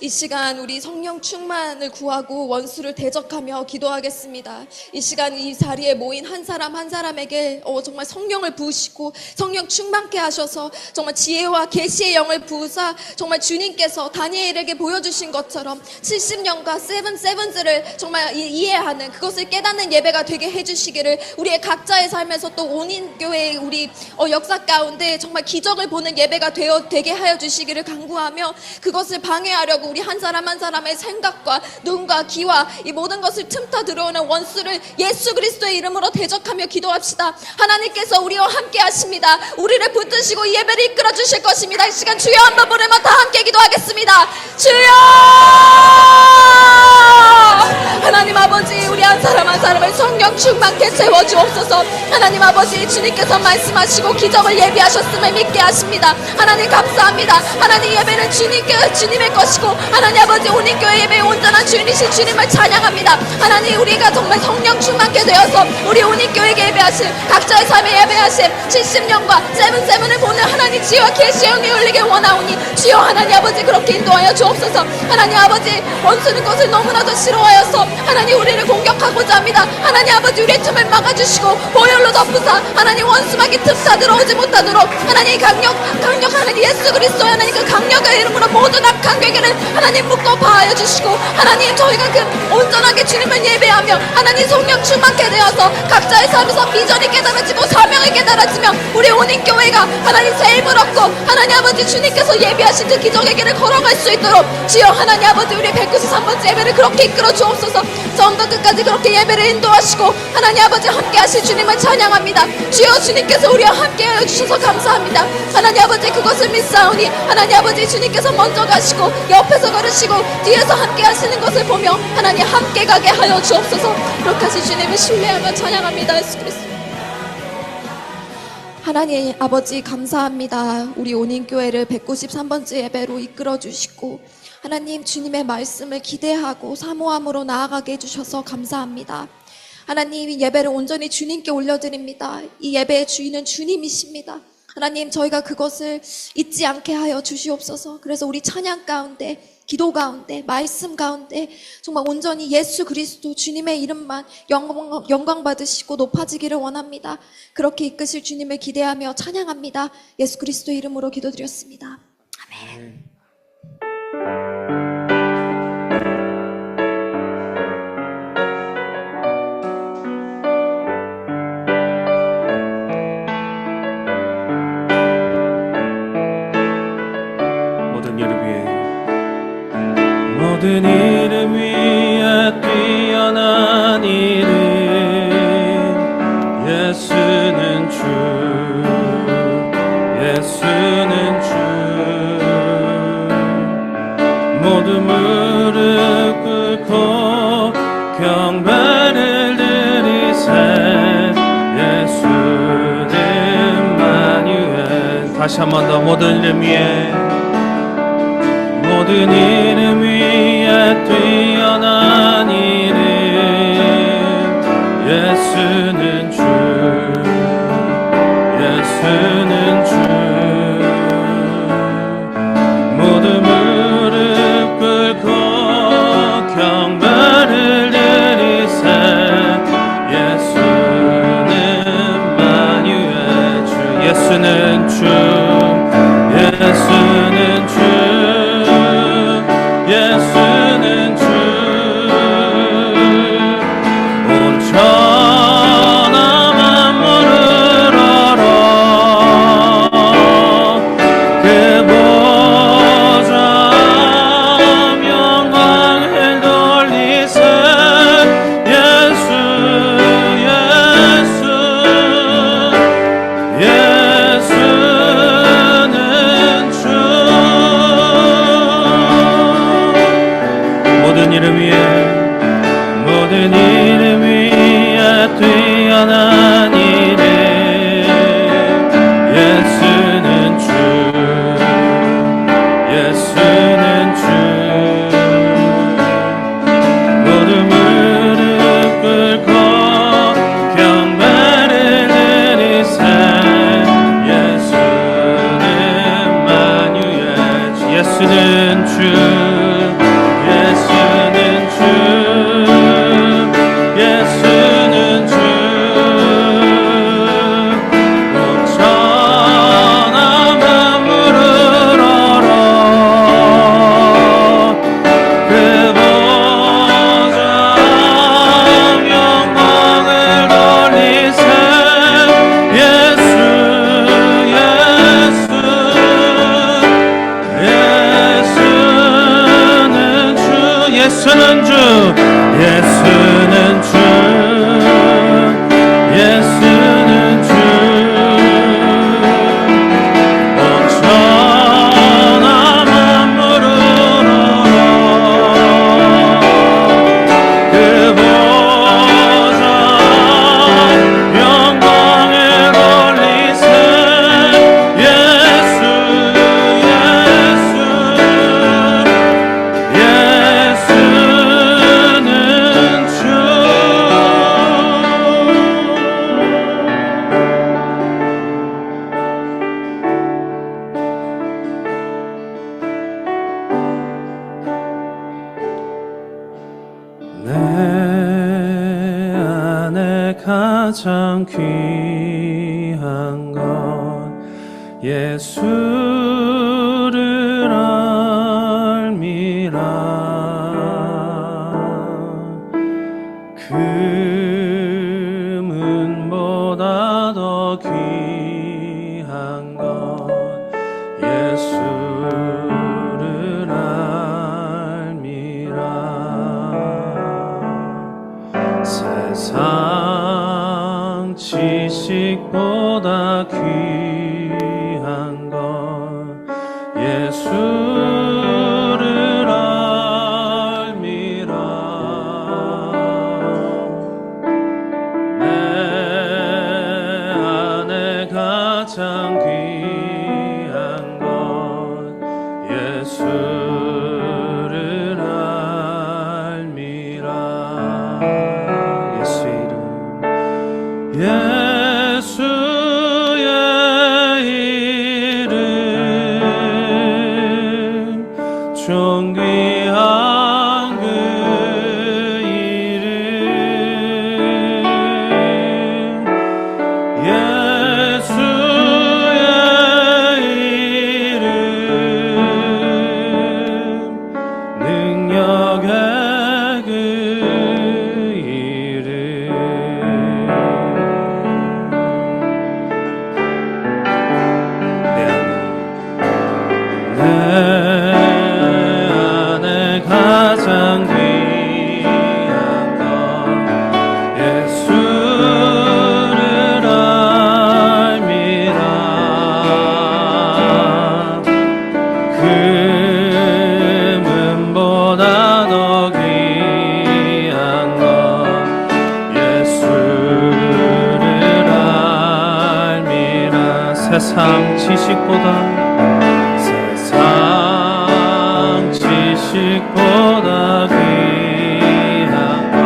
이 시간 우리 성령 충만을 구하고 원수를 대적하며 기도하겠습니다. 이 시간 이 자리에 모인 한 사람 한 사람에게 정말 성령을 부으시고 성령 충만케 하셔서 정말 지혜와 계시의 영을 부으사 정말 주님께서 다니엘에게 보여주신 것처럼 70년과 세븐스를 정말 이해하는, 그것을 깨닫는 예배가 되게 해주시기를, 우리의 각자의 삶에서 또 온인교회의 우리 역사 가운데 정말 기적을 보는 예배가 되게 하여 주시기를 간구하며, 그것을 방해하려고 우리 한 사람 한 사람의 생각과 눈과 귀와 이 모든 것을 틈타 들어오는 원수를 예수 그리스도의 이름으로 대적하며 기도합시다. 하나님께서 우리와 함께 하십니다. 우리를 붙드시고 이 예배를 이끌어 주실 것입니다. 이 시간 주여 한번 부르면 다 함께 기도하겠습니다. 주여! 하나님 아버지, 우리 한 사람 한 사람을 성령 충만케 채워주옵소서. 하나님 아버지, 주님께서 말씀하시고 기적을 예비하셨음을 믿게 하십니다. 하나님 감사합니다. 하나님 예배는 주님의 것이고, 하나님 아버지 온인교회 예배의 온전한 주인이신 주님을 찬양합니다. 하나님 우리가 정말 성령 충만케 되어서 우리 온인교회에게 예배하신, 각자의 삶에 예배하신 70년과 세븐을 보는 하나님 지혜와 계시의 영이 흘리길 원하오니 주여 하나님 아버지 그렇게 인도하여 주옵소서. 하나님 아버지, 원수는 것을 너무나도 싫어하여서 하나님 우리를 공격하고자 합니다. 하나님 아버지, 우리의 틈을 막아주시고 보혈로 덮으사 하나님 원수막이 틈타 들어오지 못하도록 하나님 강력 하나님 예수 그리스도 하나님 그 강력의 이름으로 모든 악한 괴계를 하나님 묶어 파하여 주시고, 하나님 저희가 그 온전하게 주님을 예배하며 하나님 성령 충만케 되어서 각자의 삶에서 비전이 깨달아지고 사명이 깨달아지며 우리 온인교회가 하나님 새 힘을 얻고 하나님 아버지 주님께서 예비하신 그 기적의 길을 걸어갈 수 있도록 주여 하나님 아버지 우리 193번째 예배를 그렇게 이끌어 주옵소서. 처음부터 끝까지 그렇게 예배를 인도하시고 하나님 아버지 함께 하실 주님을 찬양합니다. 주여 주님께서 우리와 함께 하여 주셔서 감사합니다. 하나님 아버지 그것을 믿사오니 하나님 아버지 주님께서 먼저 가시고 옆에서 걸으시고 뒤에서 함께 하시는 것을 보며 하나님 함께 가게 하여 주옵소서. 그렇게 하신 주님을 신뢰하며 찬양합니다. 예수 그리스도. 하나님 아버지 감사합니다. 우리 온인교회를 193번째 예배로 이끌어 주시고 하나님 주님의 말씀을 기대하고 사모함으로 나아가게 해주셔서 감사합니다. 하나님 이 예배를 온전히 주님께 올려드립니다. 이 예배의 주인은 주님이십니다. 하나님 저희가 그것을 잊지 않게 하여 주시옵소서. 그래서 우리 찬양 가운데, 기도 가운데, 말씀 가운데 정말 온전히 예수 그리스도 주님의 이름만 영광 받으시고 높아지기를 원합니다. 그렇게 이끄실 주님을 기대하며 찬양합니다. 예수 그리스도 이름으로 기도드렸습니다. 아멘. 모든 이름 위에 뛰어난 이름 예수는 주, 예수는 주. 모든 무릎 꿇고 경배를 드리세 예수는 만유엘. 다시 한 번 더 모든 이름 위에, 모든 이름 위에 뛰어난 이름 예수는 주, 예수는 주. 모든 무릎 꿇고 경배를 드리세 예수는 만유의 주, 예수는 주, 예수는 주, 예수는 주. 온 천하 만물을 알아 그 보좌 영광을 돌리세 예수, 예수, 예수는 주. 모든 이름 위에, 모든 이름 위에 뛰어난 이름 예수는 주, 예수는 주. 모든 무릎 꿇고 경배를 드리세 예수는 만유의 주, 예수는 주, 예수는 주 예수는 주 예수는 주 천하 만물을 그 보좌 영광에 걸리세 예수 예수는 주 내 안에 가장 귀한 건 예수를 알미라 금은보다 더 귀한 건 예수를 알미라 세상 지식보다 귀한 건 예수를 알미라 내 안에 가장 귀한 건 예수를 알미라 예수의 이름 예수의 이름 존귀한 그 이름 예수의 이름 능력의 그 이름 내 안에 가장 귀한 건 예수를 알미라 금은보다 더 귀한 건 예수를 알미라 세상 지식보다 귀한 것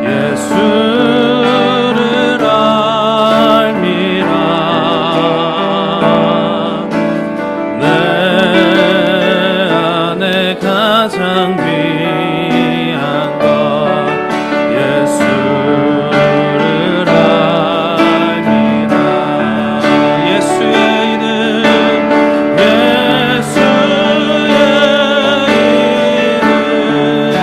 예수를 알미라 내 안에 가장 귀한 것 예수를 알미라 예수의 이름 예수의 이름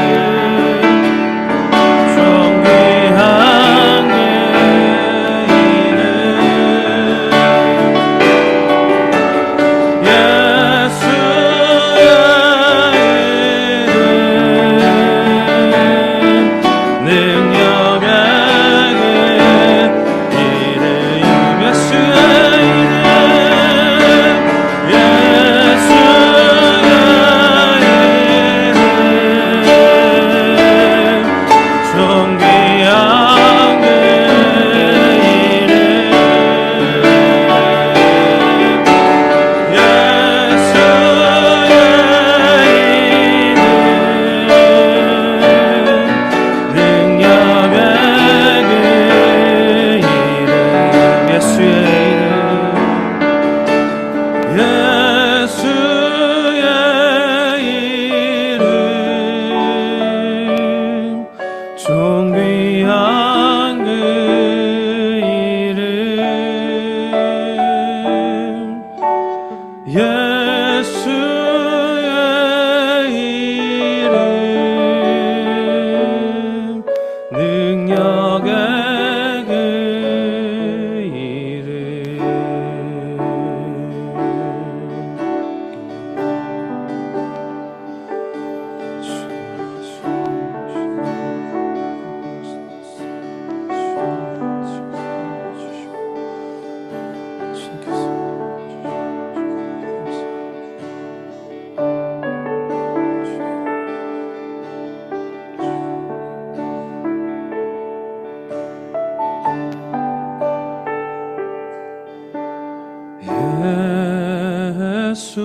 예수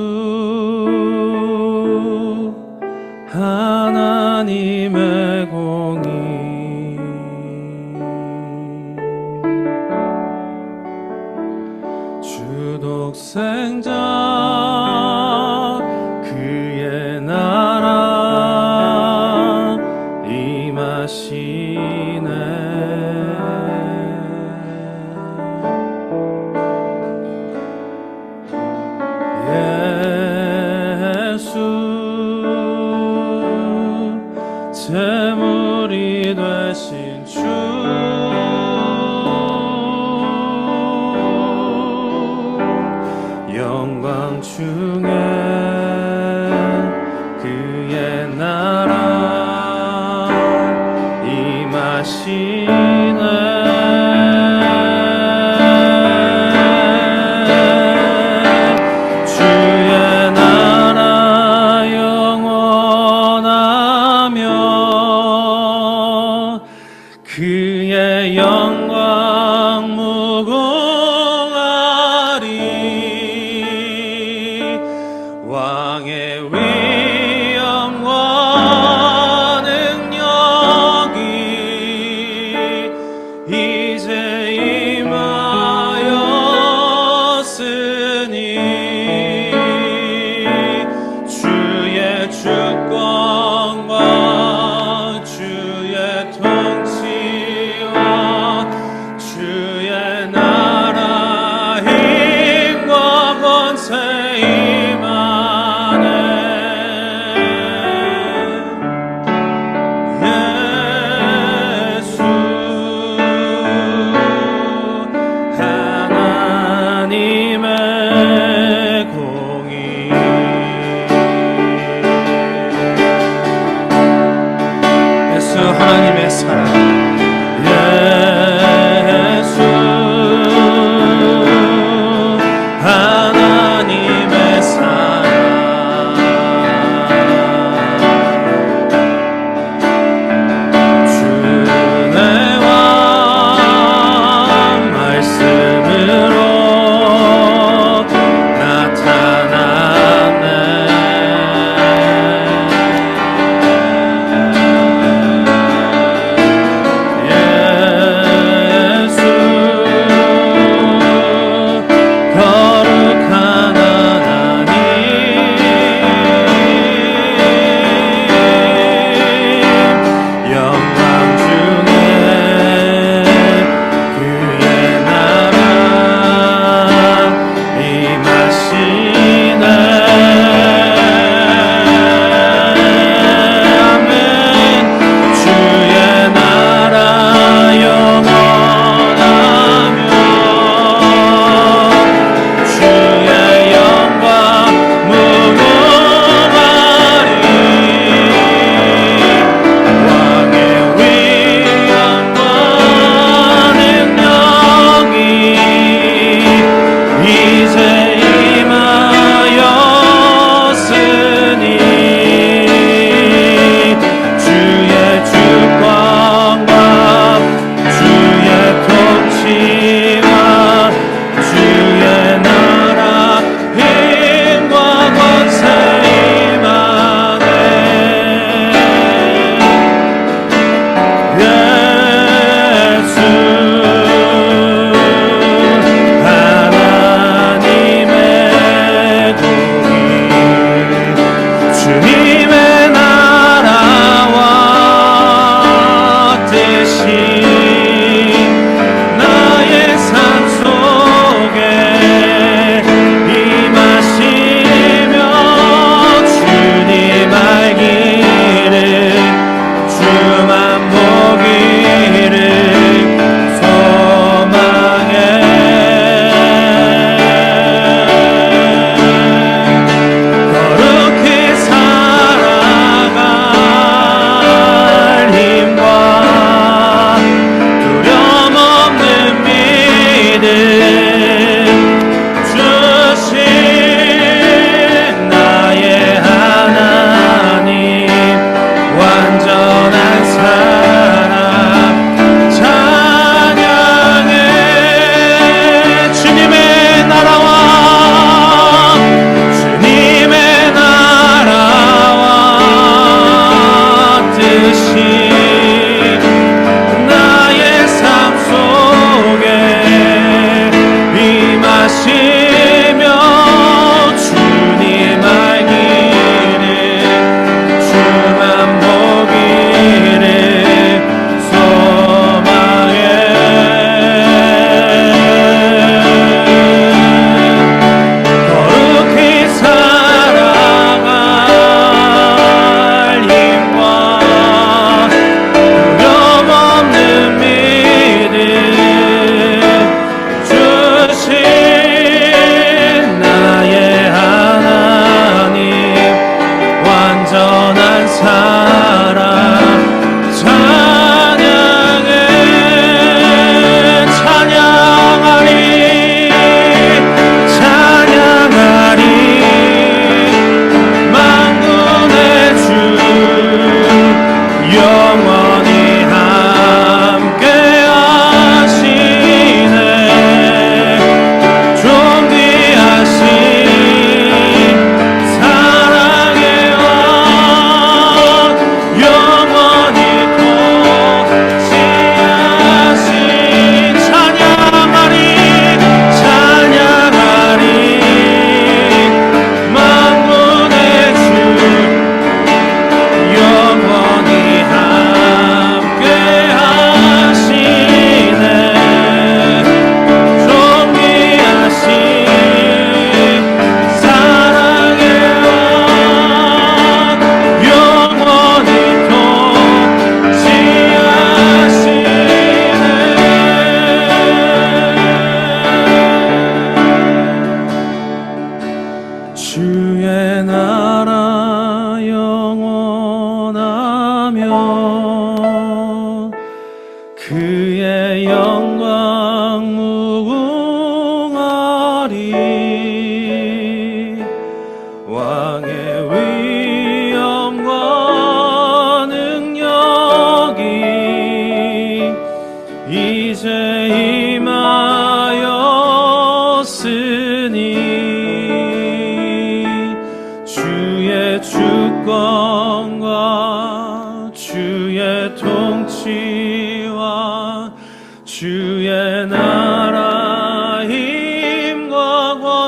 하나님의 공의 주독생자 그의 나라 임하시네 예수 제물이 되신 주 영광 중에 그의 나라 임하시네 그의 영광 무궁하리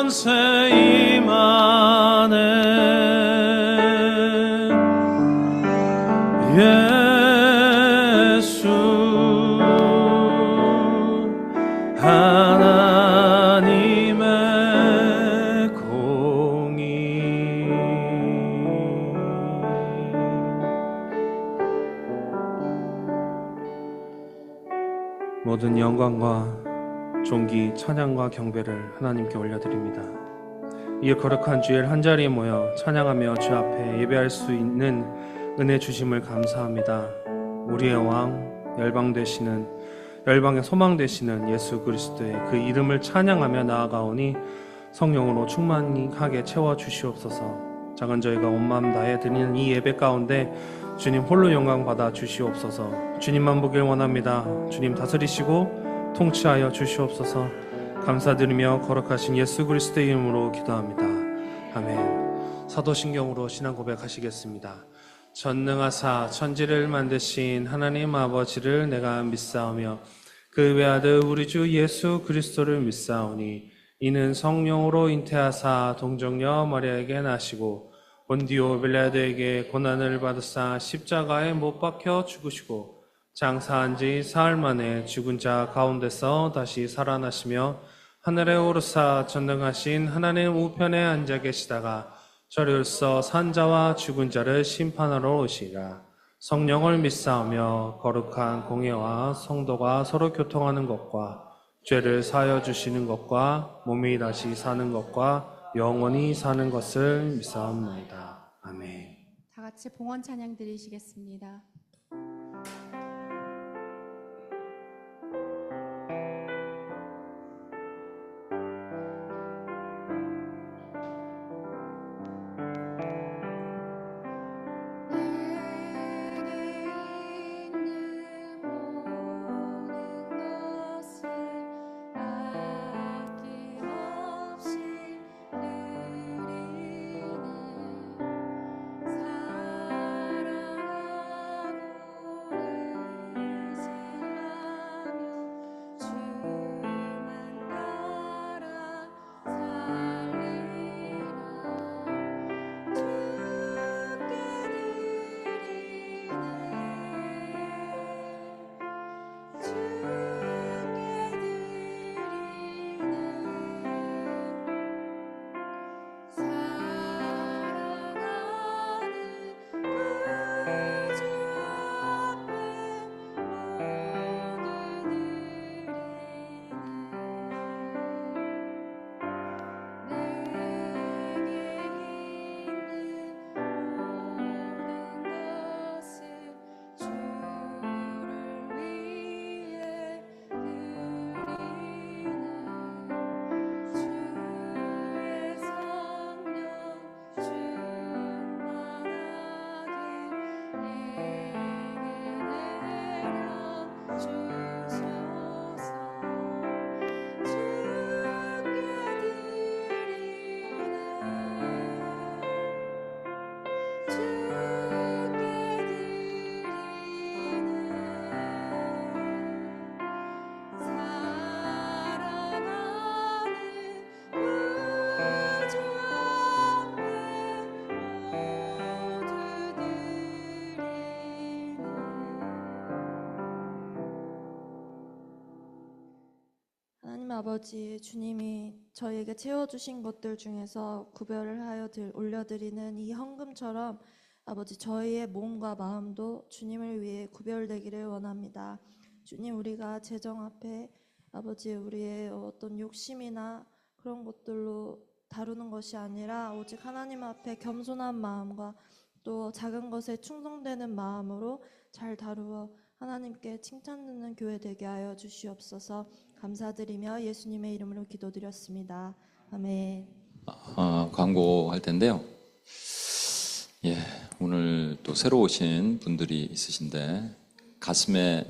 권세 임하네 예수 하나님의 공의 모든 영광과 존귀, 찬양과 경배를 하나님께 올려드립니다. 이 거룩한 주일 한자리에 모여 찬양하며 주 앞에 예배할 수 있는 은혜 주심을 감사합니다. 우리의 왕, 열방의 소망 되시는 예수 그리스도의 그 이름을 찬양하며 나아가오니 성령으로 충만하게 채워주시옵소서. 작은 저희가 온 마음 다해 드리는 이 예배 가운데 주님 홀로 영광 받아 주시옵소서. 주님만 보길 원합니다. 주님 다스리시고 통치하여 주시옵소서. 감사드리며 거룩하신 예수 그리스도의 이름으로 기도합니다. 아멘. 사도신경으로 신앙 고백하시겠습니다. 전능하사 천지를 만드신 하나님 아버지를 내가 믿사오며 그 외아들 우리 주 예수 그리스도를 믿사오니 이는 성령으로 잉태하사 동정녀 마리아에게 나시고 본디오 빌라도에게 고난을 받으사 십자가에 못 박혀 죽으시고 장사한 지 사흘 만에 죽은 자 가운데서 다시 살아나시며 하늘에 오르사 전능하신 하나님 우편에 앉아 계시다가 저리로서 산자와 죽은 자를 심판하러 오시리라. 성령을 믿사오며 거룩한 공예와 성도가 서로 교통하는 것과 죄를 사하여 주시는 것과 몸이 다시 사는 것과 영원히 사는 것을 믿사옵나이다. 아멘. 다 같이 봉헌 찬양 드리시겠습니다. 아버지, 주님이 저희에게 채워주신 것들 중에서 구별을 하여 올려드리는 이 헌금처럼 아버지, 저희의 몸과 마음도 주님을 위해 구별되기를 원합니다. 주님, 우리가 재정 앞에 아버지, 우리의 어떤 욕심이나 그런 것들로 다루는 것이 아니라 오직 하나님 앞에 겸손한 마음과 또 작은 것에 충성되는 마음으로 잘 다루어 하나님께 칭찬 듣는 교회 되게 하여 주시옵소서. 감사드리며 예수님의 이름으로 기도드렸습니다. 아멘. 광고할 텐데요. 예, 오늘 또 새로 오신 분들이 있으신데 가슴에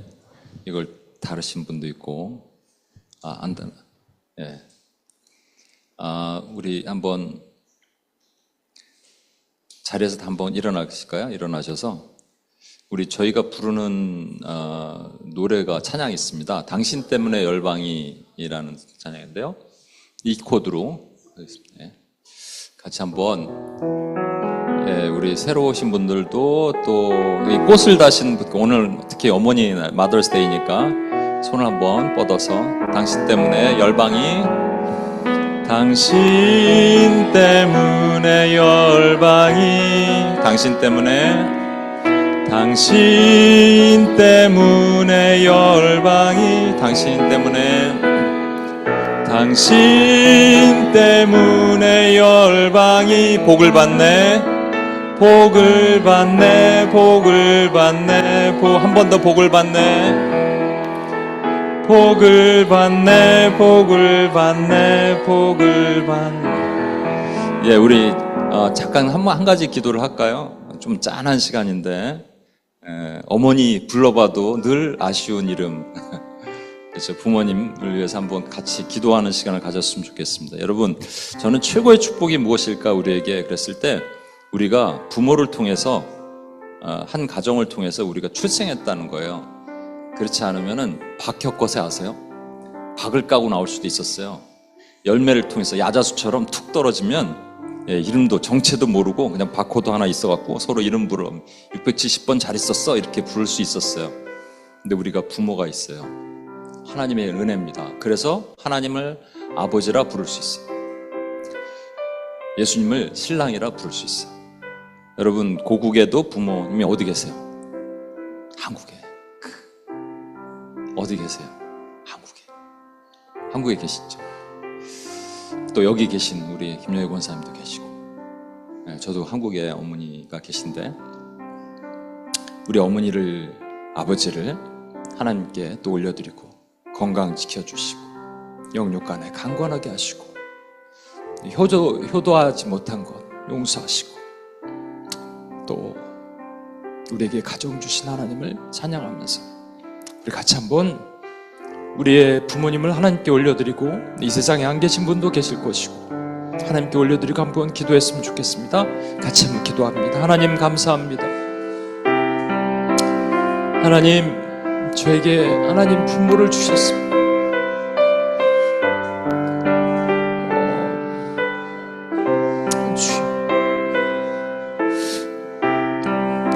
이걸 다루신 분도 있고 예. 우리 한번 자리에서 한번 일어나실까요? 일어나셔서 저희가 부르는 노래가 찬양이 있습니다. 당신 때문에 열방이라는 찬양인데요. 이 코드로 하겠습니다. 예. 같이 한번, 예, 우리 새로 오신 분들도 또 이 꽃을 다신 분, 오늘 특히 어머니 마더스데이니까 손을 한번 뻗어서 당신 때문에 열방이, 당신 때문에 열방이, 당신 때문에, 당신 때문에 열방이, 당신 때문에, 당신 때문에 열방이 복을 받네, 복을 받네, 복을 받네, 한 번 더 복을 받네, 복을 받네, 복을 받네, 복을 받네. 예, 우리 잠깐 한 가지 기도를 할까요? 좀 짠한 시간인데, 어머니 불러봐도 늘 아쉬운 이름. 그래서 부모님을 위해서 한번 같이 기도하는 시간을 가졌으면 좋겠습니다. 여러분, 저는 최고의 축복이 무엇일까 우리에게 그랬을 때, 우리가 부모를 통해서, 한 가정을 통해서 우리가 출생했다는 거예요. 그렇지 않으면은 박혁거세 아세요? 박을 까고 나올 수도 있었어요. 열매를 통해서 야자수처럼 툭 떨어지면, 예, 이름도 정체도 모르고 그냥 바코드 하나 있어갖고 서로 이름 부르 670번 잘 있었어 이렇게 부를 수 있었어요. 근데 우리가 부모가 있어요. 하나님의 은혜입니다. 그래서 하나님을 아버지라 부를 수 있어요. 예수님을 신랑이라 부를 수 있어요. 여러분, 고국에도 부모님이 어디 계세요? 한국에. 어디 계세요? 한국에 계시죠. 또 여기 계신 우리 김영희 권사님도 계시고, 네, 저도 한국에 어머니가 계신데, 우리 어머니를, 아버지를 하나님께 또 올려드리고 건강 지켜주시고 영육간에 강건하게 하시고 효도하지 못한 것 용서하시고 또 우리에게 가정 주신 하나님을 찬양하면서 우리 같이 한번 우리의 부모님을 하나님께 올려드리고 이 세상에 안 계신 분도 계실 것이고 하나님께 올려드리고 한번 기도했으면 좋겠습니다. 같이 한번 기도합니다. 하나님 감사합니다. 하나님, 저에게 하나님 부모를 주셨습니다.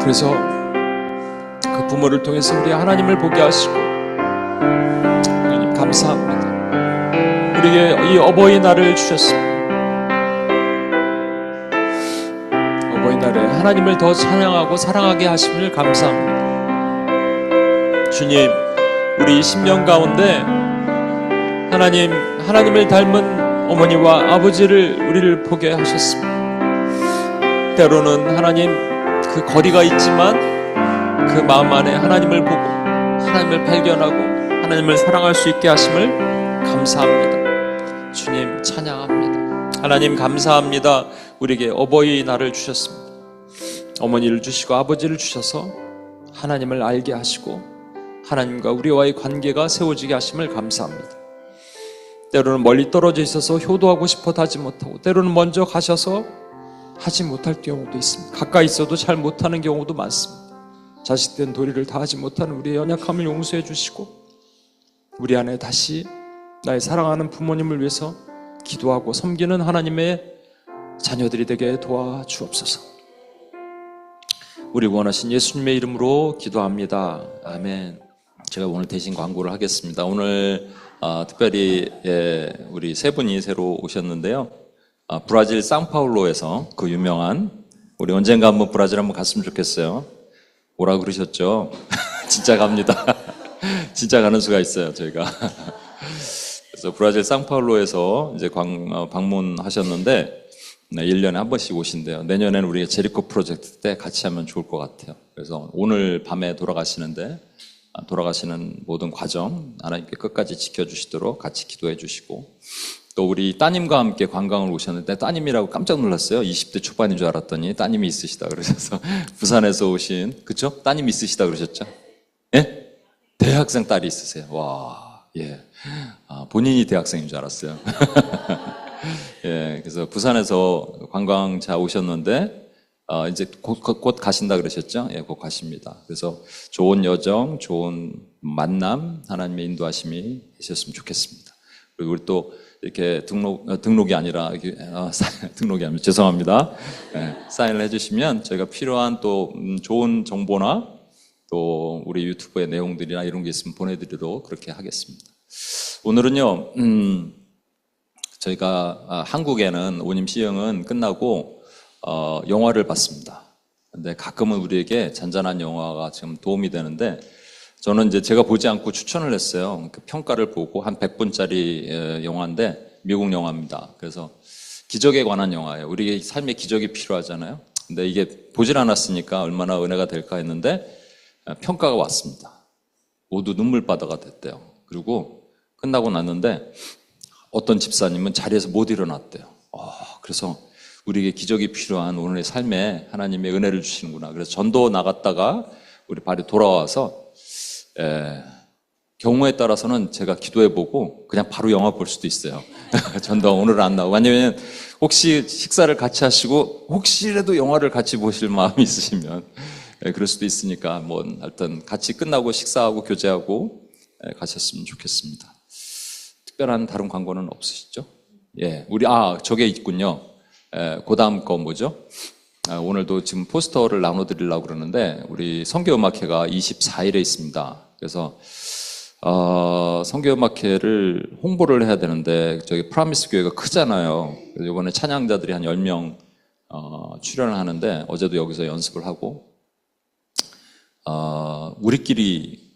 그래서 그 부모를 통해서 우리 하나님을 보게 하시고 하나님 감사합니다. 우리에게 이 어버이날을 주셨습니다. 어버이날에 하나님을 더 찬양하고 사랑하게 하심을 감사합니다. 주님, 우리 10년 가운데 하나님을 닮은 어머니와 아버지를 우리를 보게 하셨습니다. 때로는 하나님 그 거리가 있지만 그 마음 안에 하나님을 보고 하나님을 발견하고 하나님을 사랑할 수 있게 하심을 감사합니다. 주님 찬양합니다. 하나님 감사합니다. 우리에게 어버이날을 주셨습니다. 어머니를 주시고 아버지를 주셔서 하나님을 알게 하시고 하나님과 우리와의 관계가 세워지게 하심을 감사합니다. 때로는 멀리 떨어져 있어서 효도하고 싶어도 하지 못하고 때로는 먼저 가셔서 하지 못할 경우도 있습니다. 가까이 있어도 잘 못하는 경우도 많습니다. 자식된 도리를 다하지 못하는 우리의 연약함을 용서해 주시고 우리 안에 다시 나의 사랑하는 부모님을 위해서 기도하고 섬기는 하나님의 자녀들이 되게 도와주옵소서. 우리 원하신 예수님의 이름으로 기도합니다. 아멘. 제가 오늘 대신 광고를 하겠습니다. 오늘 특별히 우리 세 분이 새로 오셨는데요. 브라질 상파울로에서 그 유명한 우리 언젠가 한번 브라질 한번 갔으면 좋겠어요. 오라 그러셨죠? 진짜 갑니다. 진짜 가는 수가 있어요, 저희가. 그래서 브라질 상파울로에서 이제 방문하셨는데 1년에 한 번씩 오신대요. 내년에는 우리가 제리코 프로젝트 때 같이 하면 좋을 것 같아요. 그래서 오늘 밤에 돌아가시는 모든 과정 하나님께 끝까지 지켜주시도록 같이 기도해 주시고 또 우리 따님과 함께 관광을 오셨는데 따님이라고 깜짝 놀랐어요. 20대 초반인 줄 알았더니 따님이 있으시다 그러셔서 부산에서 오신 그쵸? 따님 있으시다 그러셨죠? 예? 대학생 딸이 있으세요. 와, 예. 본인이 대학생인 줄 알았어요. 예, 그래서 부산에서 관광차 오셨는데 이제 곧 가신다 그러셨죠? 예, 곧 가십니다. 그래서 좋은 여정, 좋은 만남, 하나님의 인도하심이 되셨으면 좋겠습니다. 그리고 우리 또 이렇게 등록이 아니라 등록이 아니라 죄송합니다. 사인을 해주시면 저희가 필요한 또 좋은 정보나 또 우리 유튜브의 내용들이나 이런 게 있으면 보내드리도록 그렇게 하겠습니다. 오늘은요, 저희가 한국에는 오님 시형은 끝나고 영화를 봤습니다. 근데 가끔은 우리에게 잔잔한 영화가 지금 도움이 되는데 저는 이제 제가 보지 않고 추천을 했어요. 그 평가를 보고 한 100분짜리 영화인데 미국 영화입니다. 그래서 기적에 관한 영화예요. 우리 삶에 기적이 필요하잖아요. 근데 이게 보질 않았으니까 얼마나 은혜가 될까 했는데 평가가 왔습니다. 모두 눈물바다가 됐대요. 그리고 끝나고 났는데 어떤 집사님은 자리에서 못 일어났대요. 그래서 우리에게 기적이 필요한 오늘의 삶에 하나님의 은혜를 주시는구나. 그래서 전도 나갔다가 우리 발이 돌아와서 경우에 따라서는 제가 기도해보고 그냥 바로 영화 볼 수도 있어요. 전도 오늘 안 나오고. 왜냐면 혹시 식사를 같이 하시고 혹시라도 영화를 같이 보실 마음이 있으시면 그럴 수도 있으니까 뭐 하여튼 같이 끝나고 식사하고 교제하고 가셨으면 좋겠습니다. 특별한 다른 광고는 없으시죠? 우리 저게 있군요. 그 다음 거 뭐죠? 오늘도 지금 포스터를 나눠드리려고 그러는데 우리 선교음악회가 24일에 있습니다. 그래서 선교음악회를 홍보를 해야 되는데 저기 프라미스 교회가 크잖아요. 그래서 이번에 찬양자들이 한 10명 출연을 하는데 어제도 여기서 연습을 하고 우리끼리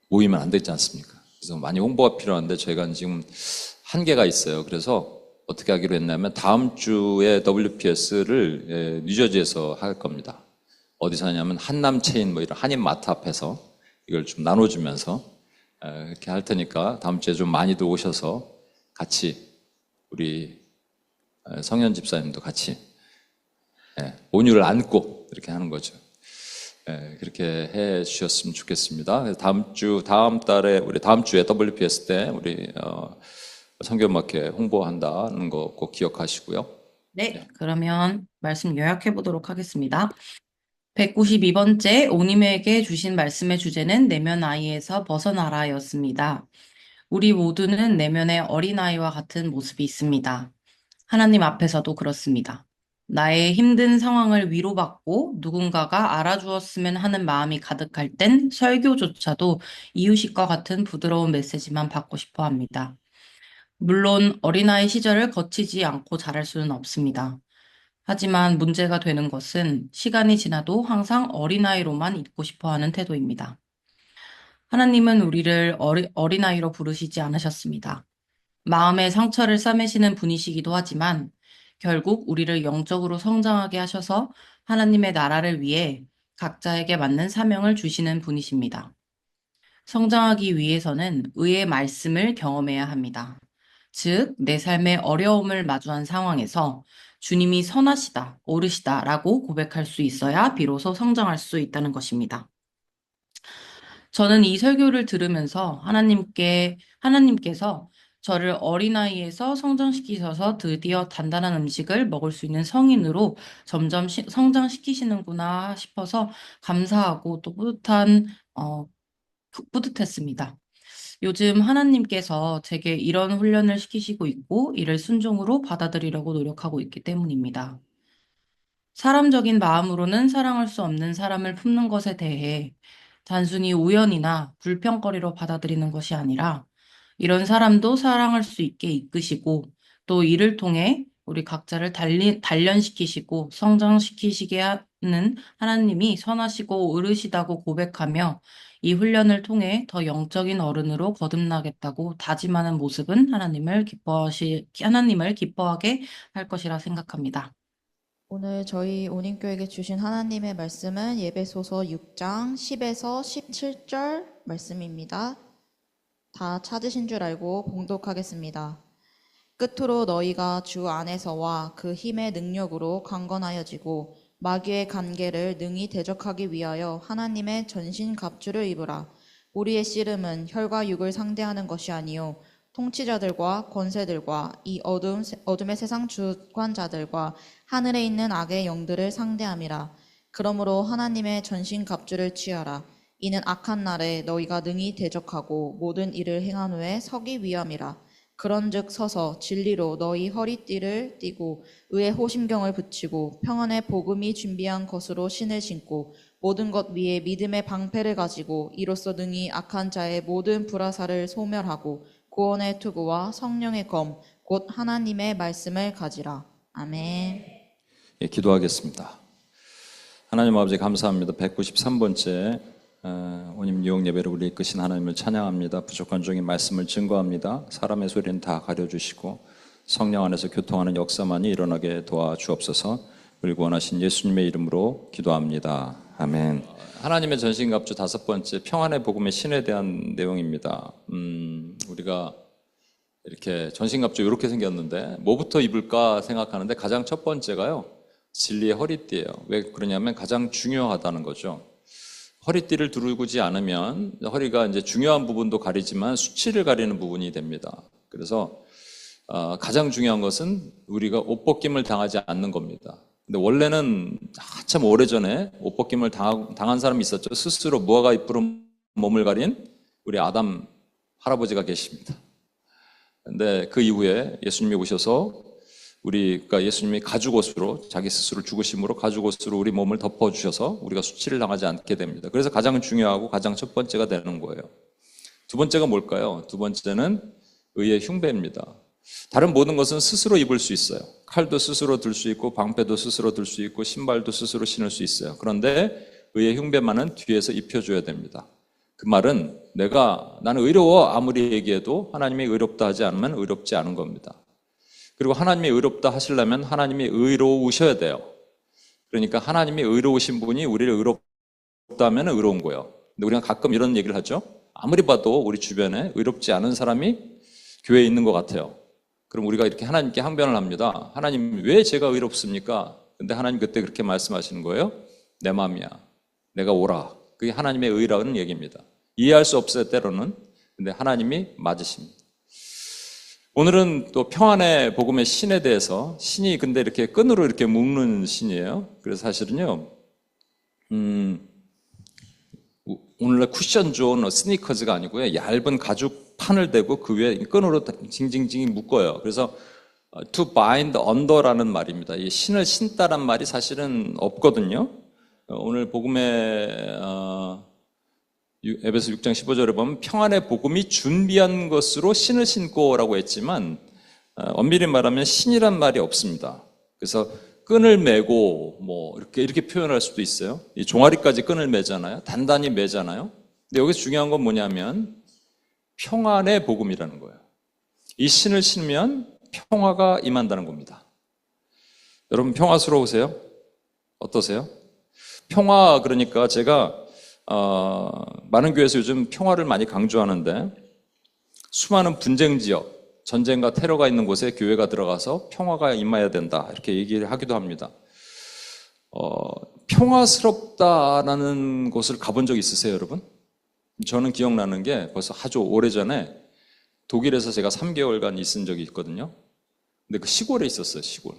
모이면 안 되지 않습니까? 그래서 많이 홍보가 필요한데 저희가 지금 한계가 있어요. 그래서 어떻게 하기로 했냐면 다음 주에 WPS를 뉴저지에서 할 겁니다. 어디서 하냐면 한남 체인 뭐 이런 한인 마트 앞에서 이걸 좀 나눠주면서 이렇게 할 테니까 다음 주에 좀 많이들 오셔서 같이 우리 성현 집사님도 같이 온유를 안고 이렇게 하는 거죠. 그렇게 해 주셨으면 좋겠습니다. 그래서 다음 달에 우리 다음 주에 WPS 때 우리 선교음악회 홍보한다는 거 꼭 기억하시고요. 네, 그러면 말씀 요약해 보도록 하겠습니다. 192번째 오님에게 주신 말씀의 주제는 내면 아이에서 벗어나라였습니다. 우리 모두는 내면의 어린아이와 같은 모습이 있습니다. 하나님 앞에서도 그렇습니다. 나의 힘든 상황을 위로받고 누군가가 알아주었으면 하는 마음이 가득할 땐 설교조차도 이유식과 같은 부드러운 메시지만 받고 싶어 합니다. 물론 어린아이 시절을 거치지 않고 자랄 수는 없습니다. 하지만 문제가 되는 것은 시간이 지나도 항상 어린아이로만 있고 싶어 하는 태도입니다. 하나님은 우리를 어린아이로 부르시지 않으셨습니다. 마음의 상처를 싸매시는 분이시기도 하지만 결국 우리를 영적으로 성장하게 하셔서 하나님의 나라를 위해 각자에게 맞는 사명을 주시는 분이십니다. 성장하기 위해서는 의의 말씀을 경험해야 합니다. 즉, 내 삶의 어려움을 마주한 상황에서 주님이 선하시다, 옳으시다 라고 고백할 수 있어야 비로소 성장할 수 있다는 것입니다. 저는 이 설교를 들으면서 하나님께서 저를 어린아이에서 성장시키셔서 드디어 단단한 음식을 먹을 수 있는 성인으로 점점 성장시키시는구나 싶어서 감사하고 또 뿌듯했습니다. 요즘 하나님께서 제게 이런 훈련을 시키시고 있고 이를 순종으로 받아들이려고 노력하고 있기 때문입니다. 사람적인 마음으로는 사랑할 수 없는 사람을 품는 것에 대해 단순히 우연이나 불평거리로 받아들이는 것이 아니라 이런 사람도 사랑할 수 있게 이끄시고 또 이를 통해 우리 각자를 단련시키시고 성장시키시게 하는 하나님이 선하시고 의르시다고 고백하며 이 훈련을 통해 더 영적인 어른으로 거듭나겠다고 다짐하는 모습은 하나님을 기뻐하게 할 것이라 생각합니다. 오늘 저희 온인교회에게 주신 하나님의 말씀은 예배소서 6장 10에서 17절 말씀입니다. 다 찾으신 줄 알고 봉독하겠습니다. 끝으로 너희가 주 안에서와 그 힘의 능력으로 강건하여지고 마귀의 관계를 능히 대적하기 위하여 하나님의 전신 갑주를 입으라. 우리의 씨름은 혈과 육을 상대하는 것이 아니요 통치자들과 권세들과 이 어둠의 세상 주관자들과 하늘에 있는 악의 영들을 상대함이라. 그러므로 하나님의 전신 갑주를 취하라. 이는 악한 날에 너희가 능히 대적하고 모든 일을 행한 후에 서기 위함이라. 그런즉 서서 진리로 너희 허리띠를 띠고 의의 호심경을 붙이고 평안의 복음이 준비한 것으로 신을 신고 모든 것 위에 믿음의 방패를 가지고 이로써 능히 악한 자의 모든 불화살을 소멸하고 구원의 투구와 성령의 검 곧 하나님의 말씀을 가지라. 아멘. 예, 기도하겠습니다. 하나님 아버지 감사합니다. 193번째 오님 유혹 예배를 우리 이끄신 하나님을 찬양합니다. 부족한 종의 말씀을 증거합니다. 사람의 소리는 다 가려주시고 성령 안에서 교통하는 역사만이 일어나게 도와주옵소서. 우리 구원하신 예수님의 이름으로 기도합니다. 아멘. 하나님의 전신갑주 5번째 평안의 복음의 신에 대한 내용입니다. 우리가 이렇게 전신갑주 이렇게 생겼는데 뭐부터 입을까 생각하는데 가장 첫 번째가요, 진리의 허리띠예요. 왜 그러냐면 가장 중요하다는 거죠. 허리띠를 두르지 않으면 허리가 이제 중요한 부분도 가리지만 수치를 가리는 부분이 됩니다. 그래서 가장 중요한 것은 우리가 옷벗김을 당하지 않는 겁니다. 근데 원래는 한참 오래전에 옷벗김을 당한 사람이 있었죠. 스스로 무화과 잎으로 몸을 가린 우리 아담 할아버지가 계십니다. 근데 그 이후에 예수님이 오셔서 그러니까 예수님이 가죽옷으로 자기 스스로 죽으심으로 가죽옷으로 우리 몸을 덮어주셔서 우리가 수치를 당하지 않게 됩니다. 그래서 가장 중요하고 가장 첫 번째가 되는 거예요. 두 번째가 뭘까요? 두 번째는 의의 흉배입니다. 다른 모든 것은 스스로 입을 수 있어요. 칼도 스스로 들 수 있고 방패도 스스로 들 수 있고 신발도 스스로 신을 수 있어요. 그런데 의의 흉배만은 뒤에서 입혀줘야 됩니다. 그 말은 나는 의로워 아무리 얘기해도 하나님이 의롭다 하지 않으면 의롭지 않은 겁니다. 그리고 하나님이 의롭다 하시려면 하나님이 의로우셔야 돼요. 그러니까 하나님이 의로우신 분이 우리를 의롭다 하면 의로운 거예요. 근데 우리가 가끔 이런 얘기를 하죠. 아무리 봐도 우리 주변에 의롭지 않은 사람이 교회에 있는 것 같아요. 그럼 우리가 이렇게 하나님께 항변을 합니다. 하나님 왜 제가 의롭습니까? 근데 하나님 그때 그렇게 말씀하시는 거예요. 내 마음이야. 내가 오라. 그게 하나님의 의라는 얘기입니다. 이해할 수 없어요, 때로는. 근데 하나님이 맞으십니다. 오늘은 또 평안의 복음의 신에 대해서, 신이 근데 이렇게 끈으로 이렇게 묶는 신이에요. 그래서 사실은요, 오늘날 쿠션 좋은 스니커즈가 아니고요, 얇은 가죽 판을 대고 그 위에 끈으로 징징징 묶어요. 그래서 to bind under라는 말입니다. 이 신을 신다란 말이 사실은 없거든요. 오늘 복음의 에베소 6장 15절에 보면 평안의 복음이 준비한 것으로 신을 신고라고 했지만 엄밀히 말하면 신이란 말이 없습니다. 그래서 끈을 매고 뭐 이렇게 표현할 수도 있어요. 이 종아리까지 끈을 매잖아요. 단단히 매잖아요. 근데 여기서 중요한 건 뭐냐면 평안의 복음이라는 거예요. 이 신을 신으면 평화가 임한다는 겁니다. 여러분 평화스러우세요? 어떠세요? 평화, 그러니까 제가 많은 교회에서 요즘 평화를 많이 강조하는데 수많은 분쟁 지역, 전쟁과 테러가 있는 곳에 교회가 들어가서 평화가 임해야 된다 이렇게 얘기를 하기도 합니다. 평화스럽다라는 곳을 가본 적 있으세요, 여러분? 저는 기억나는 게 벌써 아주 오래전에 독일에서 제가 3개월간 있은 적이 있거든요. 근데 그 시골에 있었어요, 시골.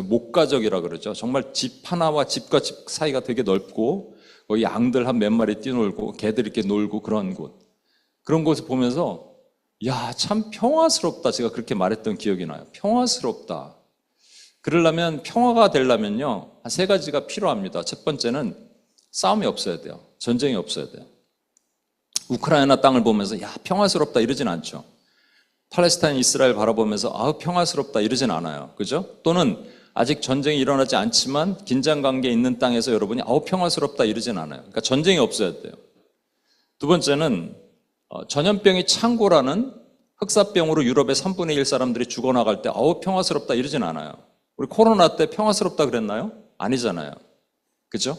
목가적이라 그러죠. 정말 집 하나와 집과 집 사이가 되게 넓고 거기 양들 한 몇 마리 뛰놀고 개들 이렇게 놀고 그런 곳. 그런 곳을 보면서 야, 참 평화스럽다. 제가 그렇게 말했던 기억이 나요. 평화스럽다. 그러려면 평화가 되려면요. 한 3가지가 필요합니다. 첫 번째는 싸움이 없어야 돼요. 전쟁이 없어야 돼요. 우크라이나 땅을 보면서 야, 평화스럽다 이러진 않죠. 팔레스타인 이스라엘 바라보면서 아, 평화스럽다 이러진 않아요. 그죠? 또는 아직 전쟁이 일어나지 않지만 긴장 관계에 있는 땅에서 여러분이 아우 평화스럽다 이러진 않아요. 그러니까 전쟁이 없어야 돼요. 두 번째는 전염병이 창고라는 흑사병으로 유럽의 3분의 1 사람들이 죽어나갈 때 아우 평화스럽다 이러진 않아요. 우리 코로나 때 평화스럽다 그랬나요? 아니잖아요. 그죠?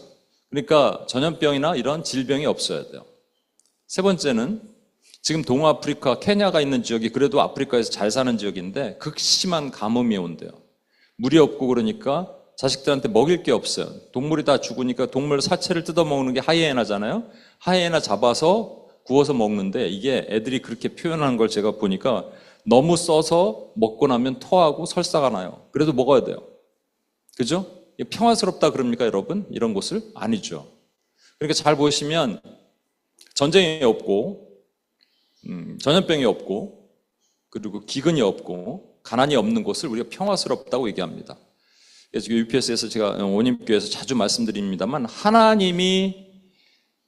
그러니까 전염병이나 이런 질병이 없어야 돼요. 세 번째는 지금 동아프리카, 케냐가 있는 지역이 그래도 아프리카에서 잘 사는 지역인데 극심한 가뭄이 온대요. 물이 없고 그러니까 자식들한테 먹일 게 없어요. 동물이 다 죽으니까 동물 사체를 뜯어먹는 게 하이에나잖아요. 하이에나 잡아서 구워서 먹는데 이게 애들이 그렇게 표현하는 걸 제가 보니까 너무 써서 먹고 나면 토하고 설사가 나요. 그래도 먹어야 돼요. 그죠? 평화스럽다 그럽니까 여러분? 이런 곳을? 아니죠. 그러니까 잘 보시면 전쟁이 없고 전염병이 없고 그리고 기근이 없고 가난이 없는 곳을 우리가 평화스럽다고 얘기합니다. 그래서 UPS에서 제가 온임교회에서 자주 말씀드립니다만, 하나님이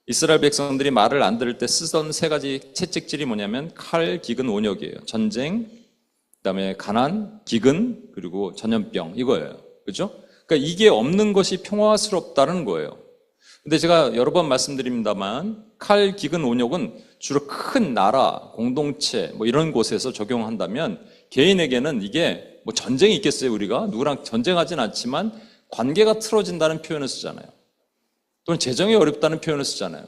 이스라엘 백성들이 말을 안 들을 때 쓰던 세 가지 채찍질이 뭐냐면 칼, 기근, 온역이에요. 전쟁, 그다음에 가난, 기근, 그리고 전염병, 이거예요. 그렇죠? 그러니까 이게 없는 것이 평화스럽다는 거예요. 근데 제가 여러 번 말씀드립니다만, 칼, 기근, 온역은 주로 큰 나라, 공동체 뭐 이런 곳에서 적용한다면, 개인에게는 이게 뭐 전쟁이 있겠어요? 우리가 누구랑 전쟁하진 않지만 관계가 틀어진다는 표현을 쓰잖아요. 또는 재정이 어렵다는 표현을 쓰잖아요.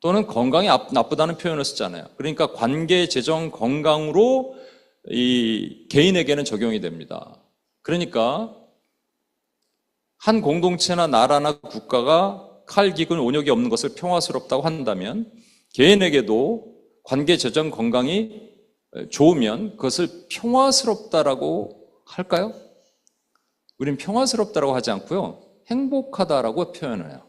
또는 건강이 나쁘다는 표현을 쓰잖아요. 그러니까 관계, 재정, 건강으로 이 개인에게는 적용이 됩니다. 그러니까 한 공동체나 나라나 국가가 칼, 기근, 온역이 없는 것을 평화스럽다고 한다면, 개인에게도 관계, 재정, 건강이 좋으면 그것을 평화스럽다라고 할까요? 우린 평화스럽다라고 하지 않고요, 행복하다라고 표현을 해요.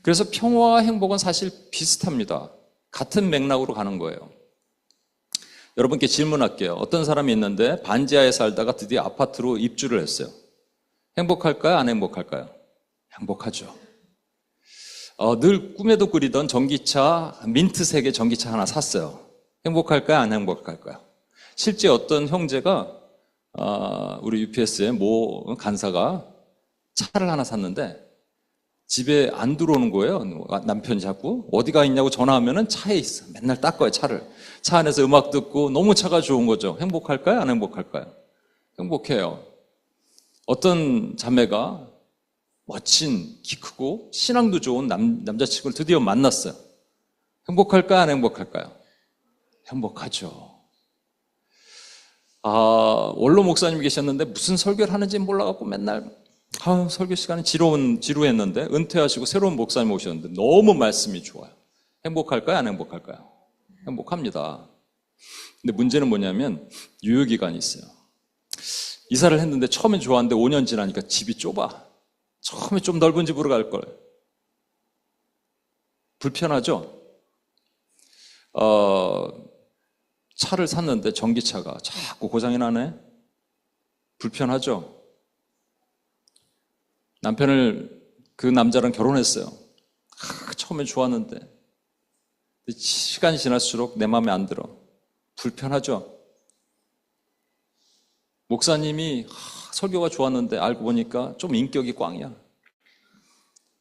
그래서 평화와 행복은 사실 비슷합니다. 같은 맥락으로 가는 거예요. 여러분께 질문할게요. 어떤 사람이 있는데 반지하에 살다가 드디어 아파트로 입주를 했어요. 행복할까요? 안 행복할까요? 행복하죠. 늘 꿈에도 그리던 전기차, 민트색의 전기차 하나 샀어요. 행복할까요? 안 행복할까요? 실제 어떤 형제가 우리 UPS의 모 간사가 차를 하나 샀는데 집에 안 들어오는 거예요. 남편이 자꾸 어디가 있냐고 전화하면은 차에 있어. 맨날 닦아요, 차를. 차 안에서 음악 듣고 너무 차가 좋은 거죠. 행복할까요? 안 행복할까요? 행복해요. 어떤 자매가 멋진, 키 크고 신앙도 좋은 남자친구를 드디어 만났어요. 행복할까요? 안 행복할까요? 행복하죠. 원로 목사님이 계셨는데 무슨 설교를 하는지 몰라갖고 맨날 설교 시간이 지루했는데 은퇴하시고 새로운 목사님 오셨는데 너무 말씀이 좋아요. 행복할까요? 안 행복할까요? 행복합니다. 근데 문제는 뭐냐면 유효기간이 있어요. 이사를 했는데 처음엔 좋았는데 5년 지나니까 집이 좁아. 처음에 좀 넓은 집으로 갈 걸. 불편하죠? 차를 샀는데 전기차가 자꾸 고장이 나네. 불편하죠? 그 남자랑 결혼했어요. 처음엔 좋았는데 시간이 지날수록 내 마음에 안 들어. 불편하죠? 목사님이 설교가 좋았는데 알고 보니까 좀 인격이 꽝이야.